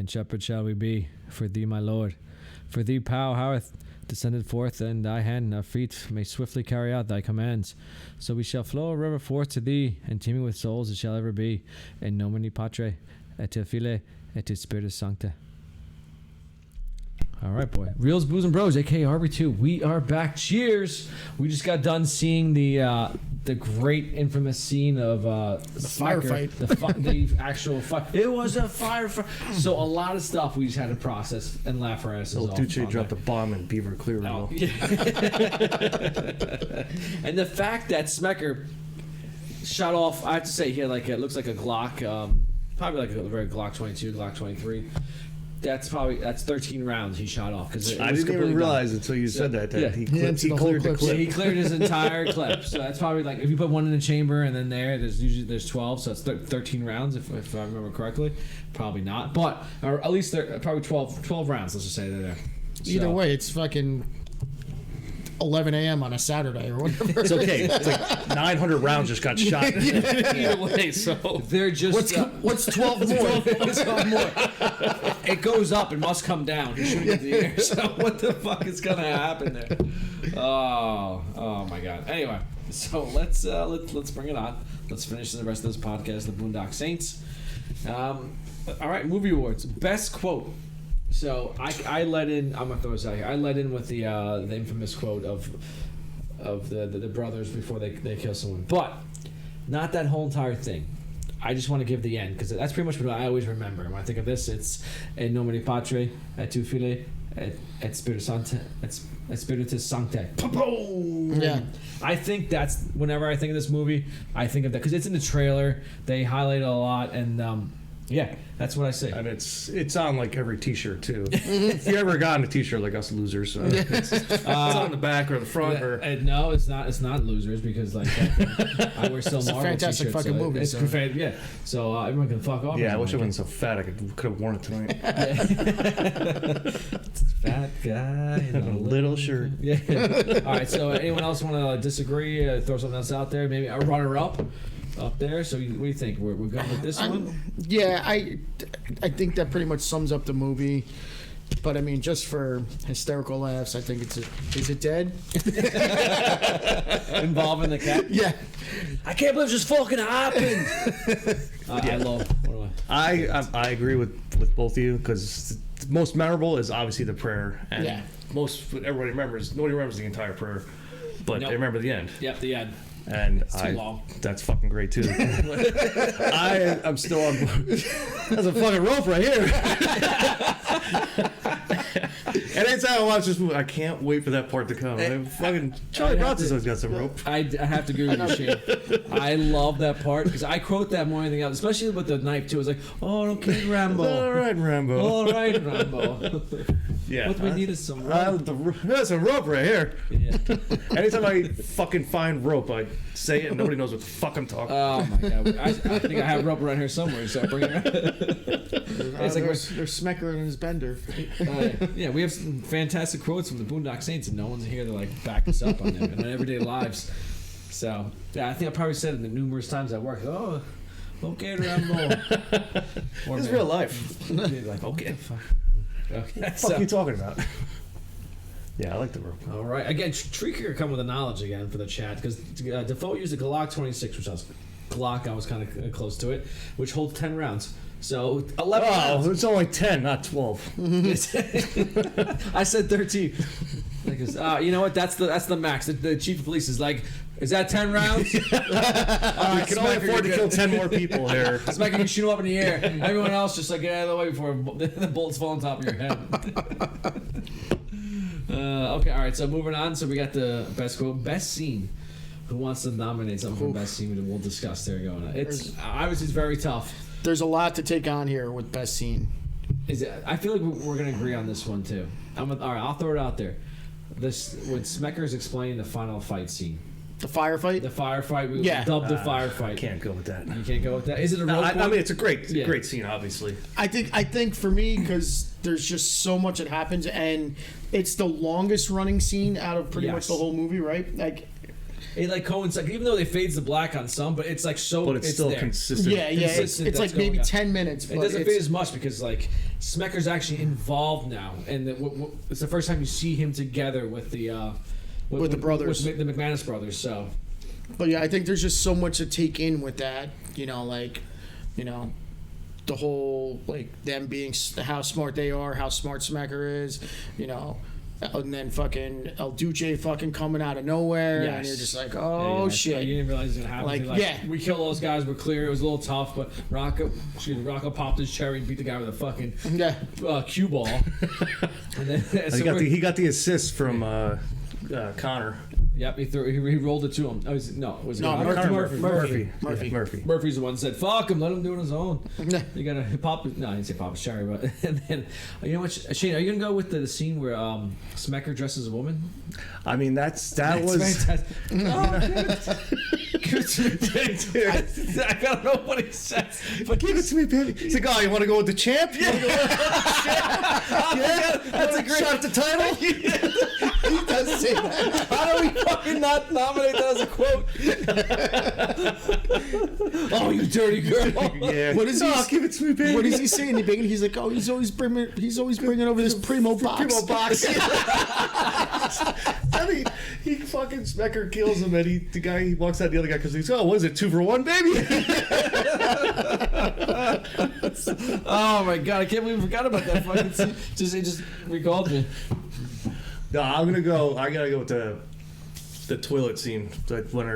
and shepherd shall we be for thee, my Lord. For thee power hath descended forth, and thy hand and our feet may swiftly carry out thy commands. So we shall flow a river forth to thee, and teeming with souls it shall ever be. In nomine Patre, et Filii, et Spiritus Sancti. All right, boy. Reels, Booze, and Bros, aka RB2. We are back. Cheers. We just got done seeing the great infamous scene of the firefight. The actual fight. It was a firefight. So a lot of stuff we just had to process and laugh our asses off. Duce dropped a bomb in Beaver Clear. Oh, yeah. And the fact that Smecker shot off, I have to say, he had it looks like a Glock, probably like a very Glock 22, Glock 23. That's 13 rounds he shot off. I didn't even realize until you said that he cleared the clip. Yeah, he cleared his entire clip. So that's probably like if you put one in the chamber and then there's 12, so it's 13 rounds if I remember correctly. Probably not, but or at least probably 12 rounds. Let's just say they're there. Either way, it's fucking 11 a.m. on a Saturday or whatever. It's okay. It's like 900 rounds just got shot. Either way, so they're just What's 12 more? What's 12 more? It goes up and must come down. He's shooting at the air. So what the fuck is gonna happen there? Oh my god. Anyway, so let's bring it on. Let's finish the rest of this podcast, the Boondock Saints. All right, movie awards. Best quote. So I let in. I'm gonna throw this out here. I let in with the infamous quote of the brothers before they kill someone, but not that whole entire thing. I just want to give the end because that's pretty much what I always remember when I think of this. It's in nomine Patre, et Filii, et Spiritus Sancti, et Spiritus Sancti. Yeah. I think that's whenever I think of this movie, I think of that because it's in the trailer. They highlight it a lot, and yeah, that's what I say. And it's on like every T-shirt too. If you ever gotten a T-shirt like us losers, it's on the back or the front or. No, it's not. It's not losers because like I wear still Marvel fantastic T-shirts, fucking so movie. It's So. yeah. So everyone can fuck off. Yeah, I wish I wasn't so fat. I could have worn it tonight. Fat guy in a little shirt. Yeah. All right. So anyone else want to disagree? Throw something else out there. Maybe a runner-up. Up there, so what do you think? We're going with this one? Yeah, I think that pretty much sums up the movie. But I mean, just for hysterical laughs, I think is it dead? Involving the cat? Yeah. I can't believe this fucking happened. I love. What do I agree with both of you because the most memorable is obviously the prayer, and Yeah. Nobody remembers the entire prayer, but they remember the end. Yep, the end. And It's too long. That's fucking great too. I'm still on board. That's a fucking rope right here. And anytime I watch this movie, I can't wait for that part to come. Fucking Charlie Bronson's always got some rope. I have to agree with you, Shane. I love that part because I quote that more than anything else, especially with the knife too. It's like, oh, okay, Rambo. All right, Rambo. All right, Rambo. Yeah. What we need is some rope. There's a rope right here. Yeah. Anytime I fucking find rope, I say it and nobody knows what the fuck I'm talking about. Oh my god! I think I have rope around here somewhere, so bring it around. It's like there's Smecker and his bender. yeah, we have some fantastic quotes from the Boondock Saints, and no one's here to like back us up on them in our everyday lives. So yeah, I think I probably said it numerous times at work. Oh, okay, Rambo. It's real life. Like okay, fuck. Okay, What the fuck are you talking about? Yeah, I like the rope. All right. Again, Treeker come with the knowledge again for the chat because Defoe used a Glock 26, which I was Glock. I was kind of close to it, which holds 10 rounds. So 11 rounds. It's only 10, not 12. I said 13. Because, you know what? That's the max. The chief of police is like, is that 10 rounds? We can only afford to kill 10 more people here. Smacker, you shoot him up in the air. Everyone else just like get out of the way before the bullets fall on top of your head. Okay, all right. So moving on. So we got the best quote, best scene. Who wants to nominate something for best scene? We'll discuss there going on. It's obviously it's very tough. There's a lot to take on here with best scene. I feel like we're gonna agree on this one too. All right, I'll throw it out there. This when Smecker's explaining the final fight scene. The firefight? The firefight. We Yeah. dubbed the firefight. Can't go with that. You can't go with that. Is it a rope I one? mean, it's a great scene, obviously. I think for me, because there's just so much that happens, and it's the longest running scene out of pretty much the whole movie, right? Like, it like coincides, even though they fades the black on some, but it's like so. But it's still there. consistent. yeah, Consistent it's like that's maybe going on. 10 minutes. It But doesn't fade as much because like Smecker's actually involved now, and it's the first time you see him together with the With the brothers. with the McManus brothers. So, But yeah, I think there's just so much to take in with that. The whole them being how smart they are, how smart Smecker is, and then fucking El Duce fucking coming out of nowhere, and you're just like, oh shit! You didn't realize it happened. We killed those guys. We're clear. It was a little tough, but Rocco popped his cherry and beat the guy with a fucking cue ball. And then, he got the assist from Connor. Yep, he rolled it to him. Murphy. Murphy's the one that said, "Fuck him, let him do it on his own." You gotta pop. No, I didn't say pop his cherry, but and then you know what, Shane? Are you gonna go with the scene where Smecker dresses a woman? I mean, that was. Fantastic. I don't know what he says, but Give it to me, baby. He's like, oh, you want to go with the champ? Yeah, that's a great shot at the title. He does say that. How do we fucking not nominate that as a quote? Oh, you dirty girl! Yeah. What is he? Give it to me, baby. What does he say in the beginning? He's like, oh, he's always bringing over this Primo box. I mean, he fucking Smecker kills him, and the guy walks out the other guy because he's, oh, what is it, 2 for 1, baby? Oh my god, I can't believe we forgot about that fucking scene. It just recalled me. No, I gotta go with the toilet scene, like when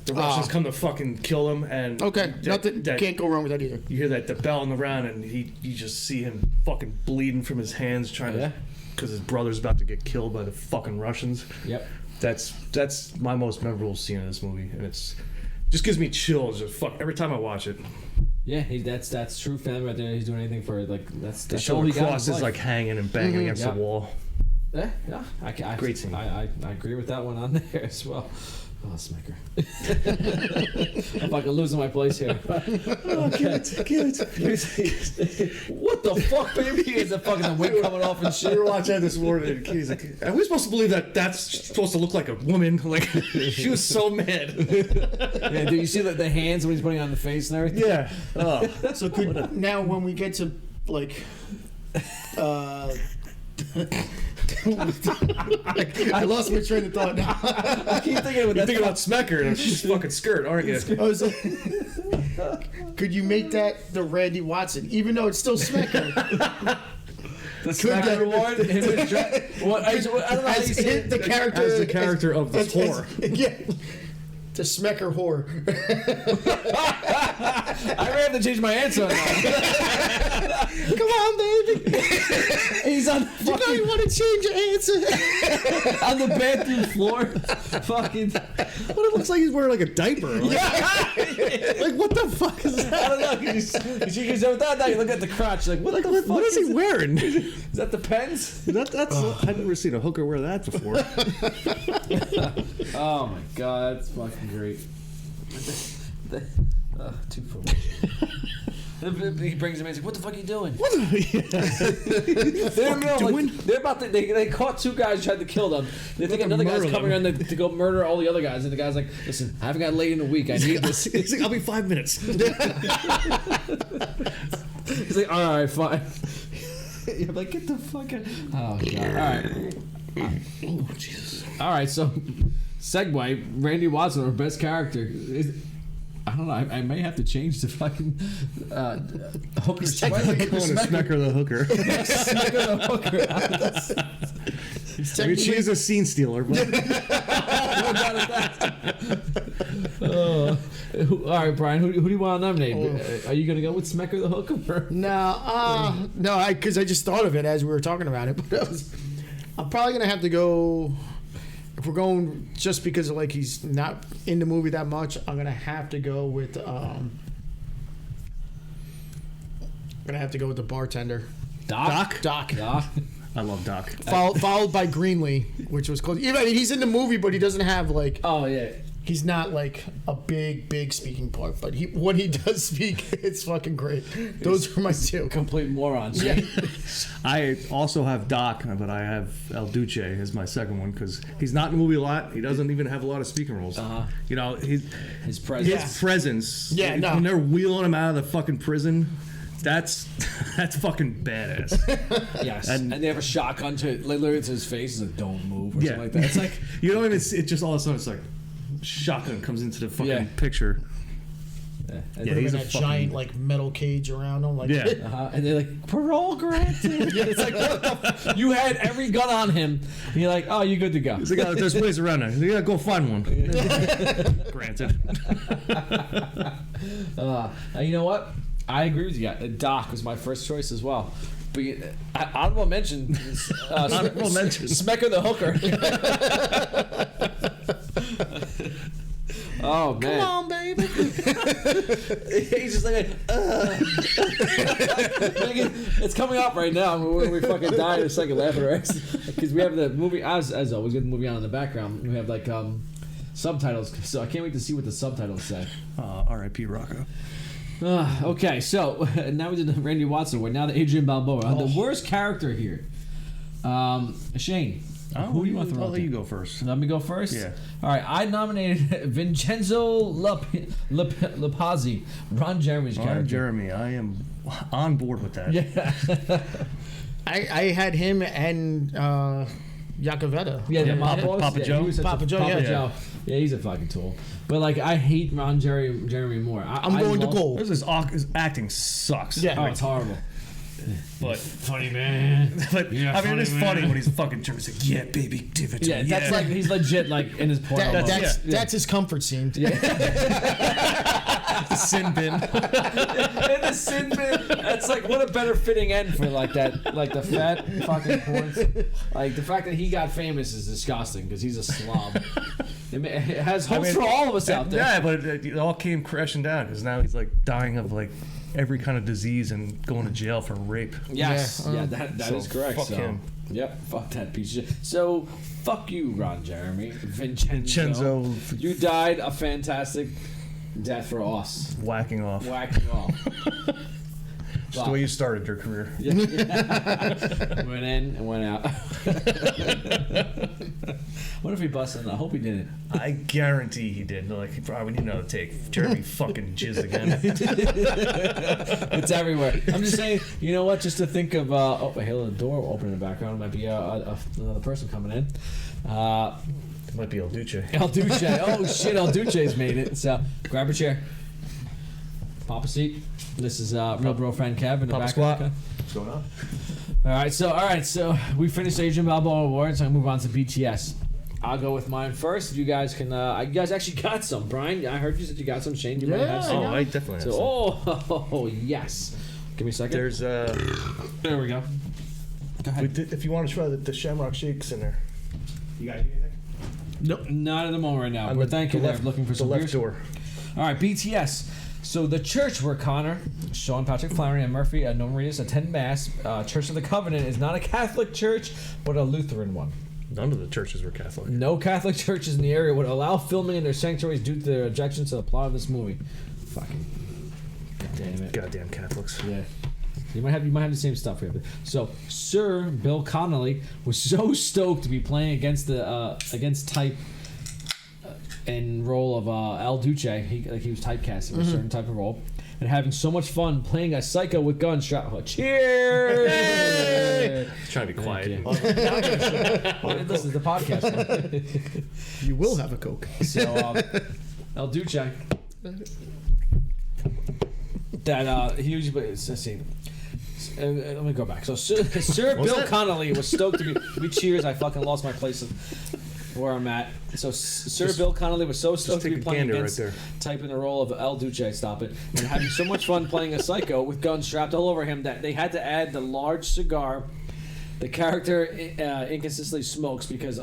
the Russians come to fucking kill him, and can't go wrong with that either. You hear the bell in the round, and you just see him fucking bleeding from his hands, trying to, because his brother's about to get killed by the fucking Russians. Yep. That's my most memorable scene in this movie, and just gives me chills. Just every time I watch it. Yeah, that's true family right there. He's doing anything for that's the show. The cross is like hanging and banging against the wall. Yeah, Great scene. I agree with that one on there as well. Oh, Smecker. I'm fucking losing my place here. Oh, get it. What the fuck, baby? Is the fucking wig coming off and shit? We were watching that this morning, and he's like, are we supposed to believe that that's supposed to look like a woman? Like, she was so mad. Yeah, do you see the hands when he's putting it on the face and everything? Yeah. Oh. So now when we get to, I lost my train of thought now. I keep thinking about Smecker and she's fucking skirt, aren't you? I was like, could you make that the Randy Watson, even though it's still Smecker? The Smecker Award? I don't know how you say it. The character. As the character of this whore. Yeah. The Smecker whore. I may have to change my answer now. Come on, baby. He's on. You know you want to change your answer. On the bathroom floor. Fucking. What it looks like he's wearing like a diaper. Like what the fuck is that? I don't know. Because every time you look at the crotch, like what the fuck? What is he wearing? Is that the pens? That's. I've never seen a hooker wear that before. Oh my god, that's fucking great. 2 for 1. He brings him in. He's like, "What the fuck are you doing?" What are you doing? They're about to. They caught 2 guys trying to kill them. They think another guy's coming around to go murder all the other guys, and the guy's like, "Listen, I haven't got laid in a week. I need this." He's like, "I'll be 5 minutes." He's like, "All right, fine." You're like, "Get the fuck out!" Oh god! All right. Oh Jesus! All right, so segue. Randy Watson, our best character. I don't know. I may have to change the fucking hooker. Smecker the hooker. Smecker the hooker. I mean, she is a scene stealer. But. All right, Brian. Who do you want to nominate? Are you gonna go with Smecker the hooker? No, because I just thought of it as we were talking about it. But I'm probably gonna have to go. If we're going just because of he's not in the movie that much, I'm gonna have to go with the bartender. Doc. I love Doc. Followed by Greenlee, which was close. I mean, he's in the movie, but he doesn't have Oh yeah. He's not a big speaking part, but when he does speak, it's fucking great. Those are my 2. Complete morons. Yeah. I also have Doc, but I have El Duce as my second one because he's not in the movie a lot. He doesn't even have a lot of speaking roles. You know, his presence. Yeah, no. When they're wheeling him out of the fucking prison, That's fucking badass. Yes, and they have a shotgun to literally to his face. It's like, don't move or something like that. It's like you know, it's just all of a sudden it's like shotgun comes into the fucking picture. Yeah, he's that giant like metal cage around him. Like, and they're like, parole granted. It's like, what you had every gun on him. And you're like, oh, you're good to go. He's like, oh, there's ways around there. You gotta go find one. Granted. You know what? I agree with you. Doc was my first choice as well. But honorable mention. Honorable mention. Smecker the hooker. Oh man! Come on, baby. He's just like, it's coming up right now. We fucking die in a second laughing because we have the movie as always. We have the movie on in the background. We have like subtitles, so I can't wait to see what the subtitles say. R.I.P. Rocco. Okay, so now we did the Randy Watson one. Now the Adrian Balboa, the worst character here. Shane. Who do you want to throw? I'll let you go first. Let me go first? Yeah. All right, I nominated Vincenzo Lapazzi, Ron Jeremy's character. Ron Jeremy, I am on board with that. Yeah. I had him and Yakavetta. Yeah, Papa Joe. Papa Joe. Yeah, he's a fucking tool. But like, I hate Ron Jeremy more. I'm going to gold. His acting sucks. Yeah. Oh, it's horrible. But funny man. But Yeah, I mean, it is man. funny when he's fucking Jeremy's like, yeah, baby, give it to me. That's like he's legit like in his porno. That's his comfort scene. the sin bin. In the sin bin. That's like what a better fitting end for like that, like the fat fucking porn. Like the fact that he got famous is disgusting because he's a slob. It has hopes for all of us out there. Yeah, but it all came crashing down because now he's like dying of like every kind of disease and going to jail for rape. Yes, that so is correct. Fuck him. Yep, fuck that piece of shit. So, fuck you, Ron Jeremy. Vincenzo. You died a fantastic death for us. Whacking off. Just the way you started your career. Yeah. Went in and went out. What if he busted? I hope he didn't. I guarantee he did. Like, he probably need another take. Jeremy fucking jizz again. It's everywhere. I'm just saying, you know what? Just to think of, I hear the door open in the background. It might be another person coming in. It might be El Duce. El Duce. Oh, shit. El Duce's made it. So, grab a chair. Pop a seat. This is real bro friend Kev in the back. Squat. What's going on? All right, so we finished Adrian Balboa Awards. So I'm gonna move on to BTS. I'll go with mine first. You guys can. You guys actually got some, Brian. I heard you said you got some. Shane, you might have some. Oh, I definitely have some. Oh, yes. Give me a second. There's There we go. Go ahead. if you want to try the Shamrock Shakes in there. You got anything? Nope. Not at the moment right now. We're thanking you. Looking for some left beers. door. All right, BTS. So the church where Connor, Sean Patrick Flannery, and Murphy Nomarius attend Mass, Church of the Covenant, is not a Catholic church, but a Lutheran one. None of the churches were Catholic. No Catholic churches in the area would allow filming in their sanctuaries due to their objections to the plot of this movie. Fucking damn it. Goddamn Catholics. Yeah. You might have the same stuff here. So Sir Bill Connolly was so stoked to be playing against type in role of El Duce. He was typecasting a certain type of role, and having so much fun playing a psycho with guns strapped. Cheers! He's trying to be quiet. This is the podcast. You will have a Coke. So El Duce. That he usually. Let's see. Let me go back. So Sir Bill Connolly was stoked to be cheers. I fucking lost my place of where I'm at. So Sir Bill Connolly was so stoked to be playing against typing the role of El Duce, stop it, and having so much fun playing a psycho with guns strapped all over him that they had to add the large cigar. The character inconsistently smokes because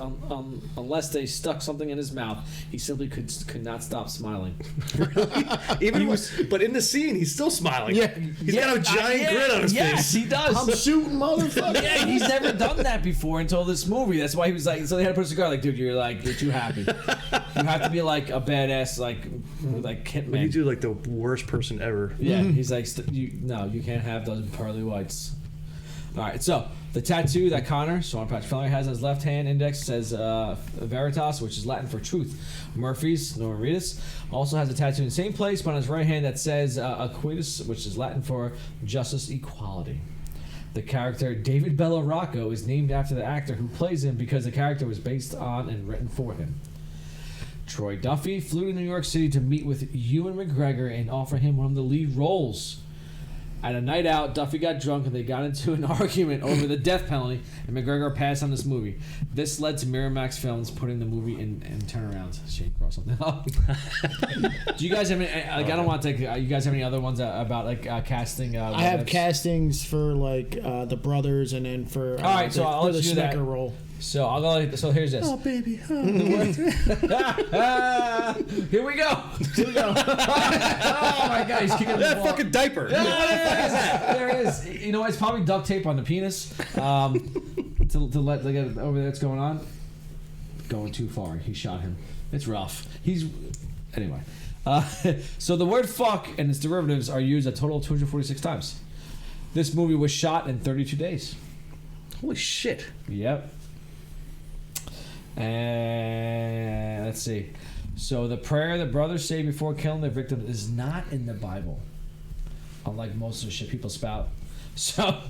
unless they stuck something in his mouth, he simply could not stop smiling. But in the scene, he's still smiling. Yeah, he's got a giant grin on his face. Yes, he does. I'm shooting, motherfucker. Yeah, he's never done that before until this movie. That's why he was like. So they had to put a cigar. Like, dude, you're too happy. You have to be like a badass, like hitman. You do like the worst person ever. Yeah, he's like, you can't have those pearly whites. All right, so The tattoo that Connor, Sean Patrick Flannery, has on his left hand index says Veritas, which is Latin for truth. Murphy's, Norman Reedus, also has a tattoo in the same place, but on his right hand that says Aquitus, which is Latin for justice, equality. The character David Bella Rocco is named after the actor who plays him because the character was based on and written for him. Troy Duffy flew to New York City to meet with Ewan McGregor and offer him one of the lead roles. At a night out, Duffy got drunk and they got into an argument over the death penalty, and McGregor passed on this movie. This led to Miramax Films putting the movie in turnaround. Shane, cross something up. Do you guys have any? I don't want to take. You guys have any other ones about casting? I have castings for the brothers, and then for all right. So I'll let you do that role. So I'll go. So here's this. Oh baby. Here we go. Oh my God, he's kicking That fucking diaper. There it is. You know, it's probably duct tape on the penis to let get over there. What's going on? Going too far. He shot him. It's rough. Anyway. So the word "fuck" and its derivatives are used a total of 246 times. This movie was shot in 32 days. Holy shit. Yep. And let's see. So the prayer the brothers say before killing their victim is not in the Bible, unlike most of the shit people spout. So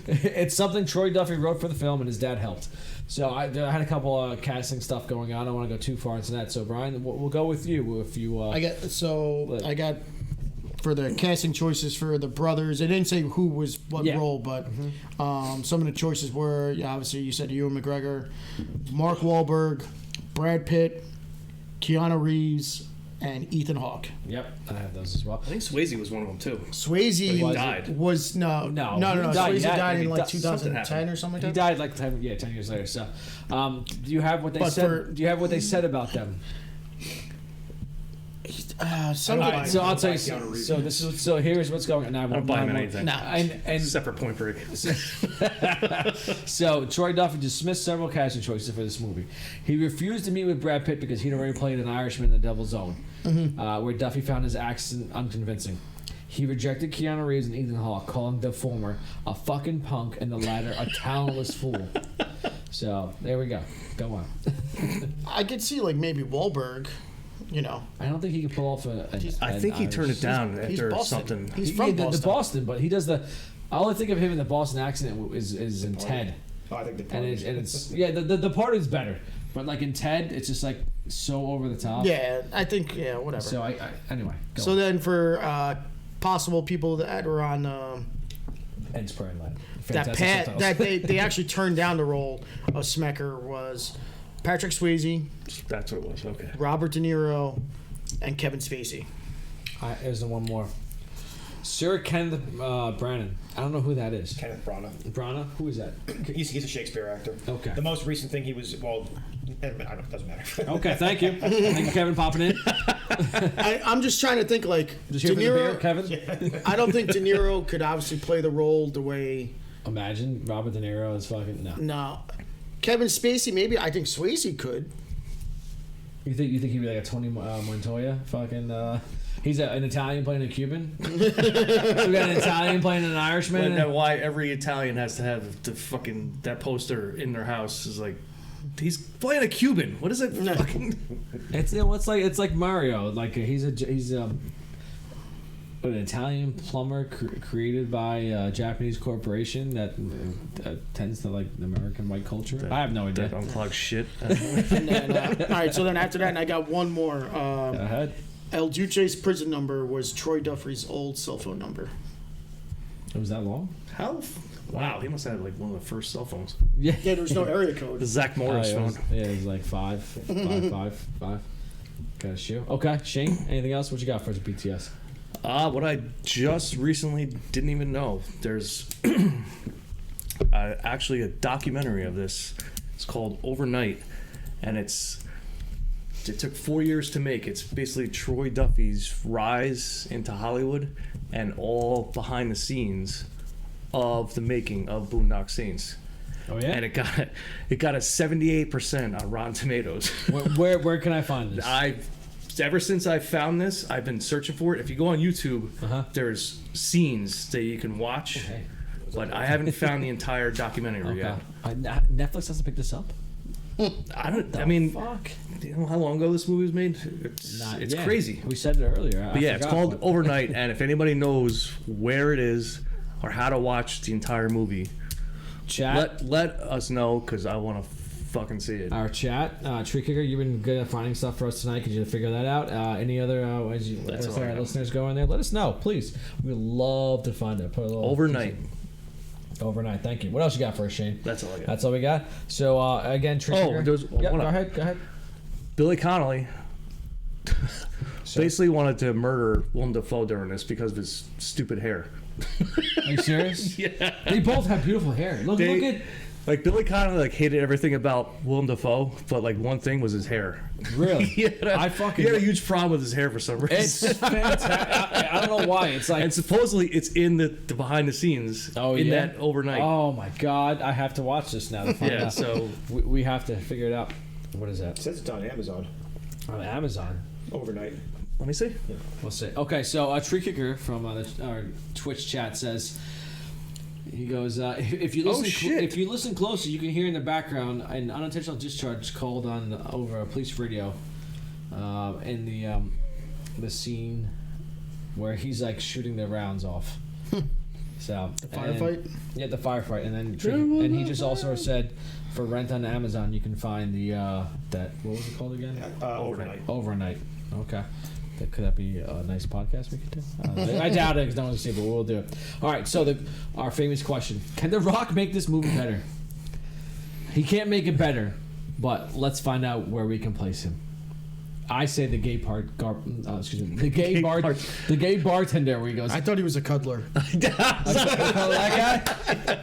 it's something Troy Duffy wrote for the film, and his dad helped. So I had a couple of casting stuff going on. I don't want to go too far into that. So Brian, we'll go with you if you. I got for the casting choices for the brothers. They didn't say who was what role, but some of the choices were obviously you said Ewan McGregor, Mark Wahlberg, Brad Pitt, Keanu Reeves, and Ethan Hawke. Yep, I have those as well. I think Swayze was one of them too. Swayze died. Was no. Swayze died in 2010 or something like that. He died like 10 years later. So, do you have what they said? Do you have what they said about them? So I'll tell you. So here's what's going on. I don't buy him anything. No. And Except for Point Break. So Troy Duffy dismissed several casting choices for this movie. He refused to meet with Brad Pitt because he'd already played an Irishman in The Devil's Own, where Duffy found his accent unconvincing. He rejected Keanu Reeves and Ethan Hawke, calling the former a fucking punk and the latter a talentless fool. So there we go. Go on. I could see maybe Wahlberg. I don't think he can pull off I think he turned it down after Boston. something. He's from Boston. The Boston, but he does the. All I think of him in the Boston accent is in Ted. Oh, I think the and it's the part is better, but in Ted it's just so over the top. Yeah, I think whatever. So I anyway. So then for possible people that were on Ed's Prayer Line. that they actually turned down the role of Smecker was Patrick Swayze, That's what it was. Okay. Robert De Niro, and Kevin Spacey. There's one more. Sir Kenneth Branagh. I don't know who that is. Kenneth Branagh. Branagh? Who is that? He's a Shakespeare actor. Okay. The most recent thing he was, I don't know, it doesn't matter. Okay, thank you. Thank you, Kevin, popping in. I'm just trying to think Just De here for the beer, Niro. Kevin? I don't think De Niro could obviously play the role the way. Imagine Robert De Niro is fucking No. Kevin Spacey, maybe. I think Swayze could. You think he'd be like a Tony Montoya? Fucking, he's an Italian playing a Cuban. We got an Italian playing an Irishman. Why every Italian has to have that poster in their house is he's playing a Cuban. What is it? Fucking. It's like Mario. He's an Italian plumber created by a Japanese corporation that tends to the American white culture. I have no idea. That unclogged shit. And then, all right, so then after that, I got one more. Go ahead. El Duce's prison number was Troy Duffy's old cell phone number. It was that long? How? Wow, he must have had one of the first cell phones. Yeah, there was no area code. The Zach Morris phone. It was 5. Got a shoe. Okay, Shane, anything else? What you got for us, BTS? What I just recently didn't even know. There's actually a documentary of this. It's called Overnight, and it took 4 years to make. It's basically Troy Duffy's rise into Hollywood and all behind the scenes of the making of Boondock Saints. Oh yeah, and it got a 78% on Rotten Tomatoes. Where can I find this? Ever since I found this, I've been searching for it. If you go on YouTube, there's scenes that you can watch. Okay. but I haven't found the entire documentary Okay. yet. Netflix hasn't picked this up. I don't. I mean, Fuck. do you know how long ago this movie was made? It's crazy. We said it earlier. But yeah, it's called Overnight, and if anybody knows where it is or how to watch the entire movie, Chat. let us know, because I want to fucking see it. Our chat, Tree Kicker, you've been good at finding stuff for us tonight. Could you figure that out? Any other as That's all I our got. listeners go in there? Let us know, please. We'd love to find it. Put a little Overnight. Overnight. Thank you. What else you got for us, Shane? That's all I got. That's all we got. So again, Tree Kicker. there's Yep, one go up. ahead. Go ahead. Billy Connolly So- basically wanted to murder Willem Dafoe during this because of his stupid hair. Are you serious? Yeah. They both have beautiful hair. Look at. Like, Billy Connolly hated everything about Willem Dafoe, but one thing was his hair. Really? he had a huge problem with his hair for some reason. It's fantastic. I don't know why. It's like. And supposedly it's in the behind the scenes in that Overnight. Oh my God! I have to watch this now to find Yeah, out. so we have to figure it out. What is that? It says it's on Amazon On Amazon. overnight. let me see. We'll see. Okay, so Tree Kicker from our Twitch chat says, he goes, if you listen, shit. if you listen closely, you can hear in the background an unintentional discharge called on over a police radio, in the scene where he's like shooting the rounds off. So the Firefight? Yeah, the firefight, and then and he just also said, for rent on Amazon, you can find the that what was it called again? Overnight. Overnight. Okay. Could that be a nice podcast we could do? I doubt it because no one's see it, but we'll do it. All right, so our famous question. Can The Rock make this movie better? He can't make it better, but let's find out where we can place him. I say the gay the gay bartender where he goes, I thought he was a cuddler. that guy?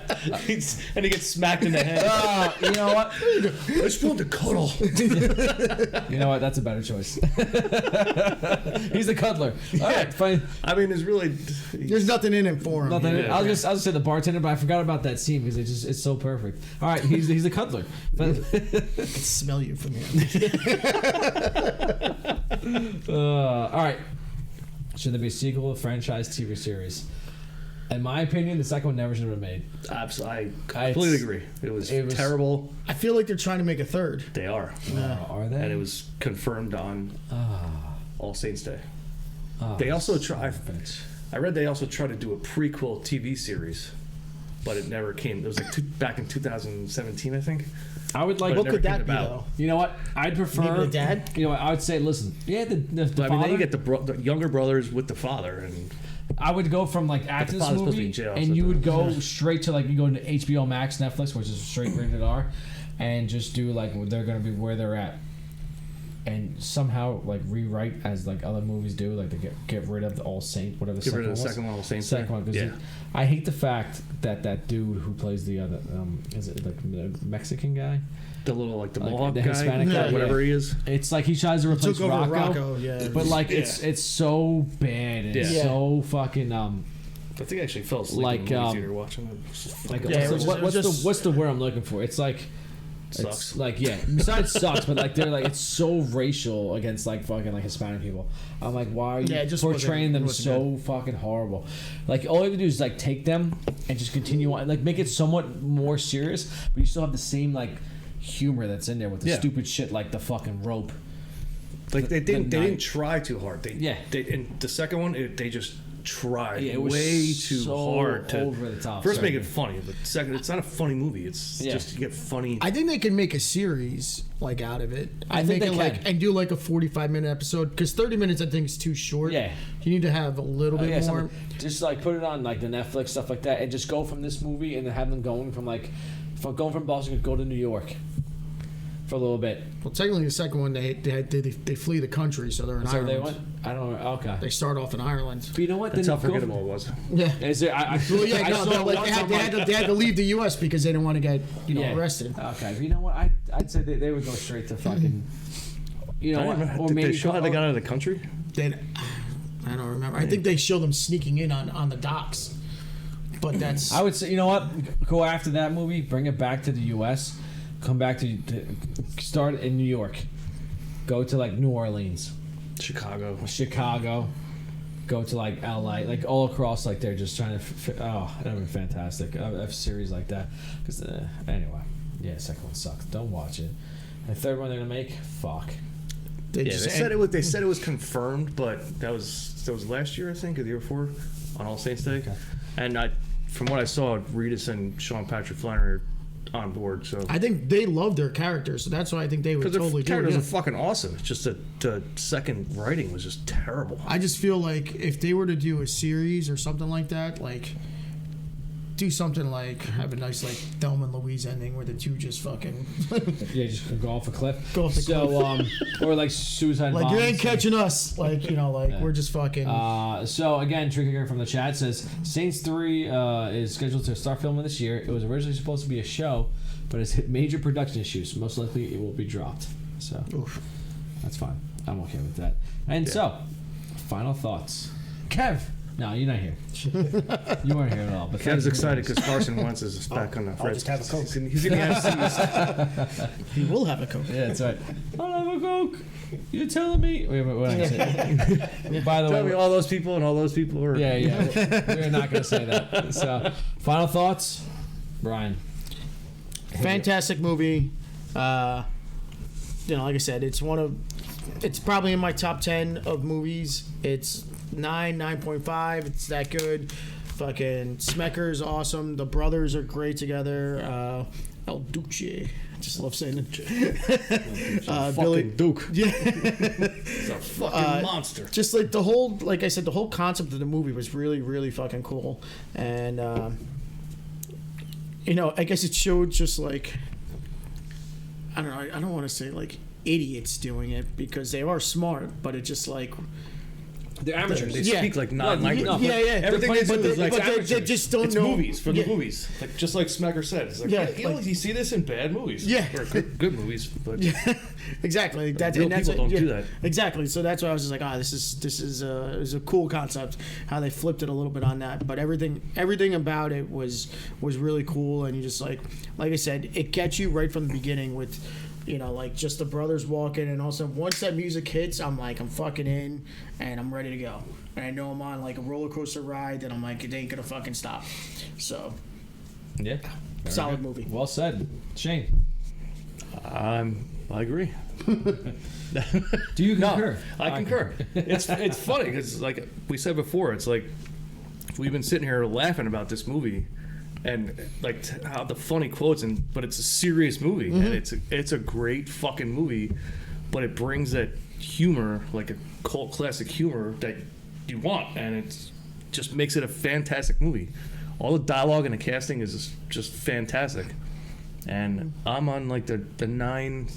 And he gets smacked in the head. You know what? I just want to cuddle. You know what? That's a better choice. He's the cuddler. All right, fine. I mean, there's really... There's nothing in it for him. Nothing. Yeah. I'll just say the bartender, but I forgot about that scene because it's so perfect. All right, he's the cuddler. I can smell you from here. All right. Should there be a sequel, a franchise TV series? In my opinion, the second one never should have been made. Absolutely. I completely agree. It was terrible. I feel like they're trying to make a third. They are. Are they? And it was confirmed on All Saints Day. Oh, They also tried... bitch. I read they also tried to do a prequel TV series, but it never came. It was back in 2017, I think. I would like. But What never could that came be, about. though? You know what? I'd prefer. Maybe the dad? You know what? I would say, listen. Yeah, the But I mean, then father- you get the younger brothers with the father, and I would go from like acting this father's supposed to be movie, in jail, and so you would the- go straight to like you go into HBO Max, Netflix, which is straight rated R, and just do like they're gonna be where they're at, and somehow like rewrite as like other movies do, like they get rid of the All Saint, whatever. get rid of the was. second one, All Saints Day. Second one, because Yeah. I hate the fact that dude who plays the other is it like the Mexican guy? the little the Like, Mohawk the guy, Hispanic guy, whatever he is. It's like he tries to replace Took over Rocco, Rocco, yeah. but like it's so bad and Yeah. so fucking I think I actually fell asleep Like, in the movie um, theater watching it. like Yeah, what's the word I'm looking for? It's like Sucks. It's like besides sucks, but like they're like it's so racial against like fucking like Hispanic people. I'm like, why are you it just portraying them wasn't so fucking horrible? Like all you have to do is like take them and just continue on, like make it somewhat more serious, but you still have the same like humor that's in there with the Yeah. stupid shit like the fucking rope. Like they didn't night- try too hard. They in the second one they just tried Yeah, it was way too so hard to over the top. first Sorry. make it funny, but second it's not a funny movie. It's Yeah. just you get funny. I think they can make a series like out of it. I think make they it like can. and do like a 45-minute episode because 30 minutes I think is too short. Yeah. you need to have a little bit more. something- just like put it on like the Netflix stuff like that, and just go from this movie and then have them going from going from Boston, go to New York for a little bit. Well, technically the second one they flee the country, so they're in So Ireland. they went. I don't know. Okay. They start off in Ireland. But you know what? That's Then how go forgettable it was. Yeah. Is there? I Well, yeah, I no, saw but like once, they I'm had to leave the U.S. because they didn't want to get arrested. Okay, but you know what? I'd say they would go straight to fucking. You know what? Or Did maybe they show how they got out of the country? I don't remember. I think they show them sneaking in on the docks, but that's I would say, you know what? Go after that movie, bring it back to the U.S., come back to start in New York, go to like New Orleans, Chicago. Chicago, go to like LA, like all across, like they're just trying to. That'd be fantastic. A series like that. Because anyway, yeah, second one sucked. Don't watch it. And the third one they're gonna make, fuck. They said it was confirmed, but that was last year, I think, or the year before, on All Saints Day. Okay. And from what I saw, Reedus and Sean Patrick Flannery are on board. So I think they love their characters, so that's why I think they would totally do it. Characters Yeah. are fucking awesome. It's just that the second writing was just terrible. I just feel like if they were to do a series or something like that, like do something like have a nice like Thelma and Louise ending where the two just fucking Yeah, just go off a cliff. Go off the cliff. Or like suicide like bombs. you ain't catching us, like we're just fucking. So again, Trigger from the chat says Saints 3 is scheduled to start filming this year. It was originally supposed to be a show, but it's hit major production issues. Most likely, it will be dropped. So that's fine. I'm okay with that. And so, final thoughts, Kev. No, you're not here. You weren't here at all. But Kev's excited because Carson Wentz is back on the I'll just have a Coke. He's in the MCs. He will have a Coke. Yeah, that's right. I'll have a Coke. You're telling me? Wait, what did I say? By the Tell me way, all those people and all those people are. yeah, we're not going to say that. So, final thoughts, Brian. Fantastic movie. Like I said, it's probably in my top 10 of movies. It's 9.5. It's that good. Fucking Smecker's awesome. The brothers are great together. El Duce. I just love saying it. Billy Duke. Yeah. He's a fucking monster. Just like the whole, like I said, the whole concept of the movie was really, really fucking cool. And, I guess it showed just like, I don't know, I don't want to say like idiots doing it because they are smart, but it's just like, They're amateurs. They speak like non-language. yeah. Everything they do is like they just don't it's know. movies for the movies. Like just like Smecker said, it's like you see this in bad movies. Yeah. Or good movies, but exactly. That's real people don't do that. Exactly. So that's why I was just like, this is a cool concept. How they flipped it a little bit on that, but everything about it was really cool, and you just like I said, it gets you right from the beginning with. Like just the brothers walking, and also once that music hits, I'm like, I'm fucking in, and I'm ready to go. And I know I'm on like a roller coaster ride, and I'm like, it ain't gonna fucking stop. So, Yeah. solid movie. Well said. Shane. I agree. Do you concur? I concur. It's funny because like we said before, it's like we've been sitting here laughing about this movie. And like how the funny quotes, but it's a serious movie, and it's a great fucking movie, but it brings that humor, like a cult classic humor that you want, and it just makes it a fantastic movie. All the dialogue and the casting is just fantastic, and I'm on like the 9.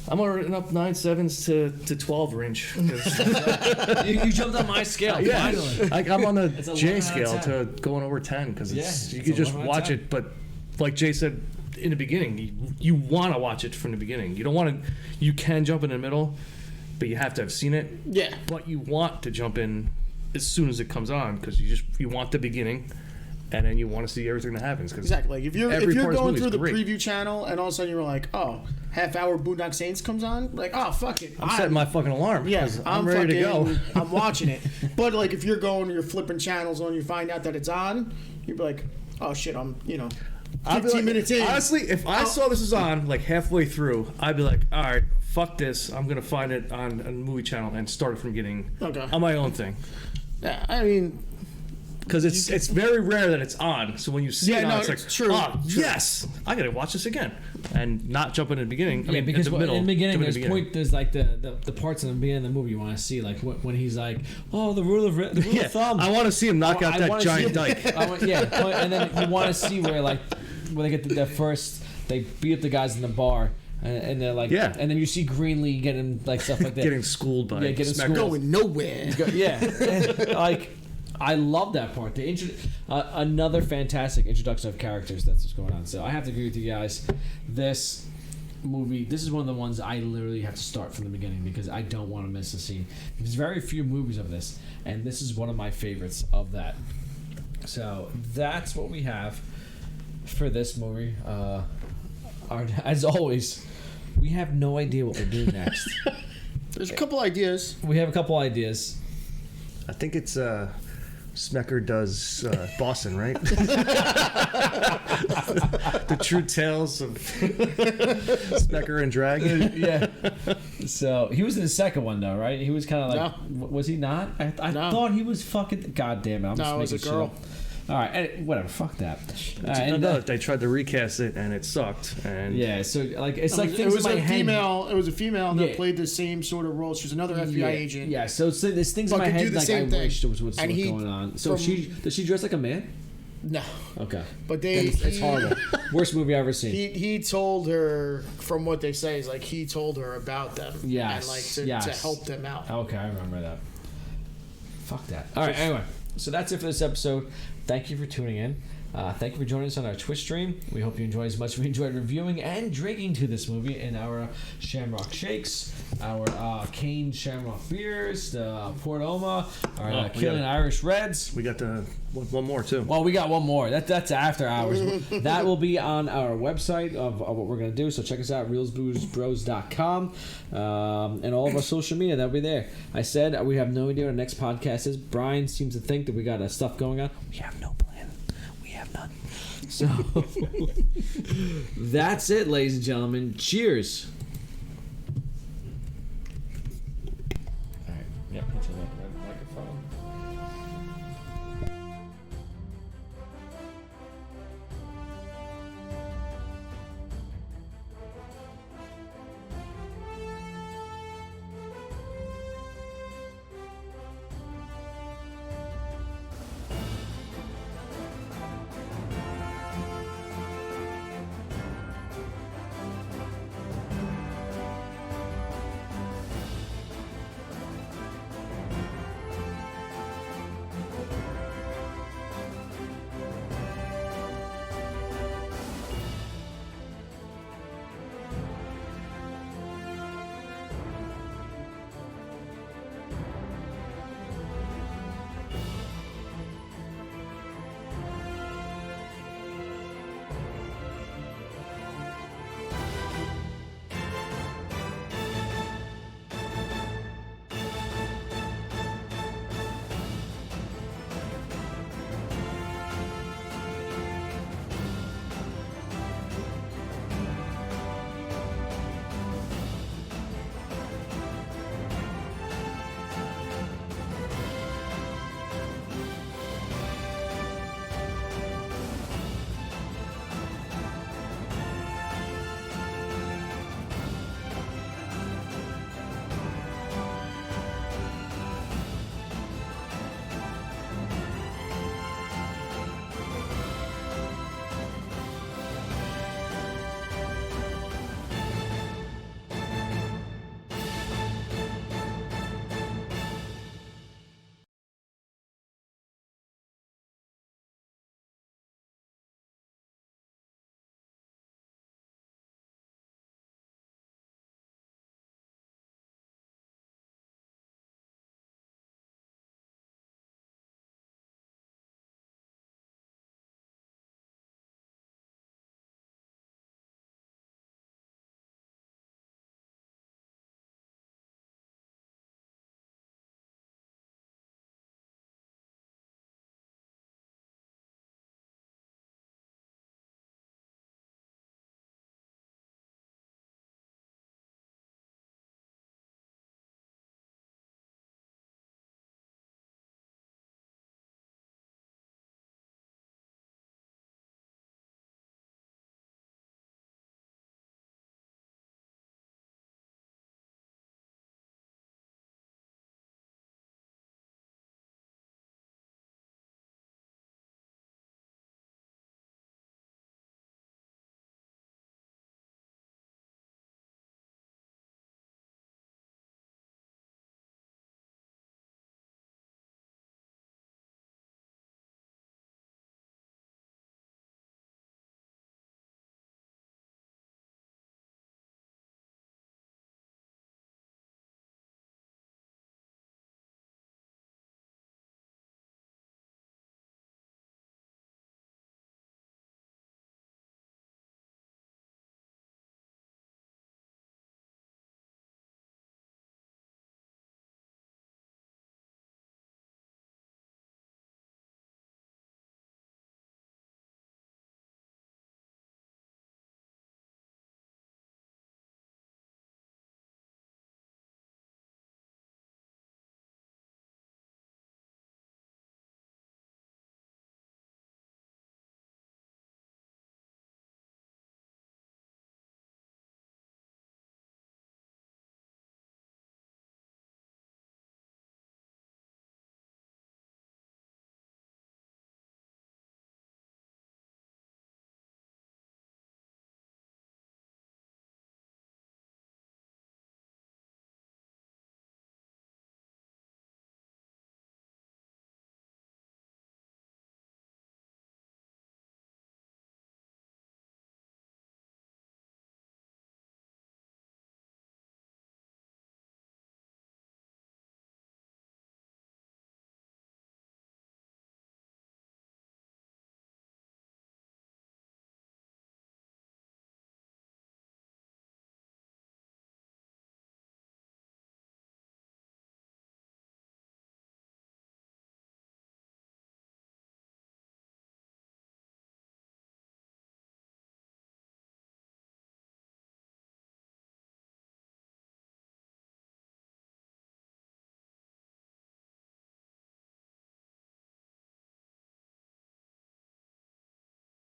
I'm running up 9 7s to 12 range. You jumped on my scale. Yeah, Finally. I'm on the It's a J 11 out of scale 10. to going over 10 because you it's can just 11 out of watch 10. it. But like Jay said in the beginning, you want to watch it from the beginning. You don't want to. You can jump in the middle, but you have to have seen it. Yeah. But you want to jump in as soon as it comes on because you want the beginning. And then you want to see everything that happens. Exactly. Like if you're every part of this going movie through is the great. preview channel and all of a sudden you're like, half-hour Boondock Saints comes on, like, fuck it. I'm setting my fucking alarm. Yeah, 'cause I'm ready to go. I'm watching it. But like if you're flipping channels on, you find out that it's on, you'd be like, oh shit, I'm 15 minutes in. Honestly, if I saw this was on like halfway through, I'd be like, all right, fuck this. I'm gonna find it on a movie channel and start it from the beginning on my own thing. Yeah, I mean, Because it's very rare that it's on. So when you see it on, it's like, true. yes, I gotta watch this again, and not jump in the beginning. I mean, because in the middle. in the beginning, do it in there's the beginning. there's like the parts in the beginning of the movie you want to see, like when he's like, the rule of thumb. I want to see him knock out I that wanna giant see- dyke. And then you want to see where when they get the first, they beat up the guys in the bar. And they're like, and then you see Greenlee getting like stuff like that, Getting schooled by getting Smacker. schooled. going nowhere. I love that part. Another fantastic introduction of characters that's what's going on. So I have to agree with you guys. This movie, this is one of the ones I literally have to start from the beginning because I don't want to miss a scene. There's very few movies of this, and this is one of my favorites of that. So that's what we have for this movie. As always, we have no idea what we're doing next. There's a couple ideas. We have a couple ideas. I think it's Smecker does Boston, right? The true tales of Smecker and Drag. Yeah. So he was in the second one though, right? He was kind of like, was he not? I No. thought he was fucking. God damn it! I'm No, just it was making a girl. shit up. All right, whatever. Fuck that. No, they tried to recast it and it sucked. And Yeah, so like it's like It things was in my a head. female. It was a female that Yeah. played the same sort of role. She was another FBI agent. Yeah, so there's things in But my could do head the like same I thing. wish there was what's And he- going on. So from- does she dress like a man? No, Okay, but they. it's horrible. Worst movie I've ever seen. He told her, from what they say, is like he told her about them. Yes, And like to yes. help them out. Okay, I remember that. Fuck that. All right, anyway. So that's it for this episode. Thank you for tuning in. Thank you for joining us on our Twitch stream. We hope you enjoyed as much as we enjoyed reviewing and drinking to this movie in our Shamrock Shakes, our Cane Shamrock Beers, the Port Oma, our Killing Irish Reds. we got one more too. Well, we got one more. That's after hours. That will be on our website of what we're going to do. So check us out, reelsboozebros.com, and all of our social media. That'll be there. I said we have no idea what our next podcast is. Brian seems to think that we got stuff going on. We have no plan. We have none. So that's it, ladies and gentlemen. Cheers.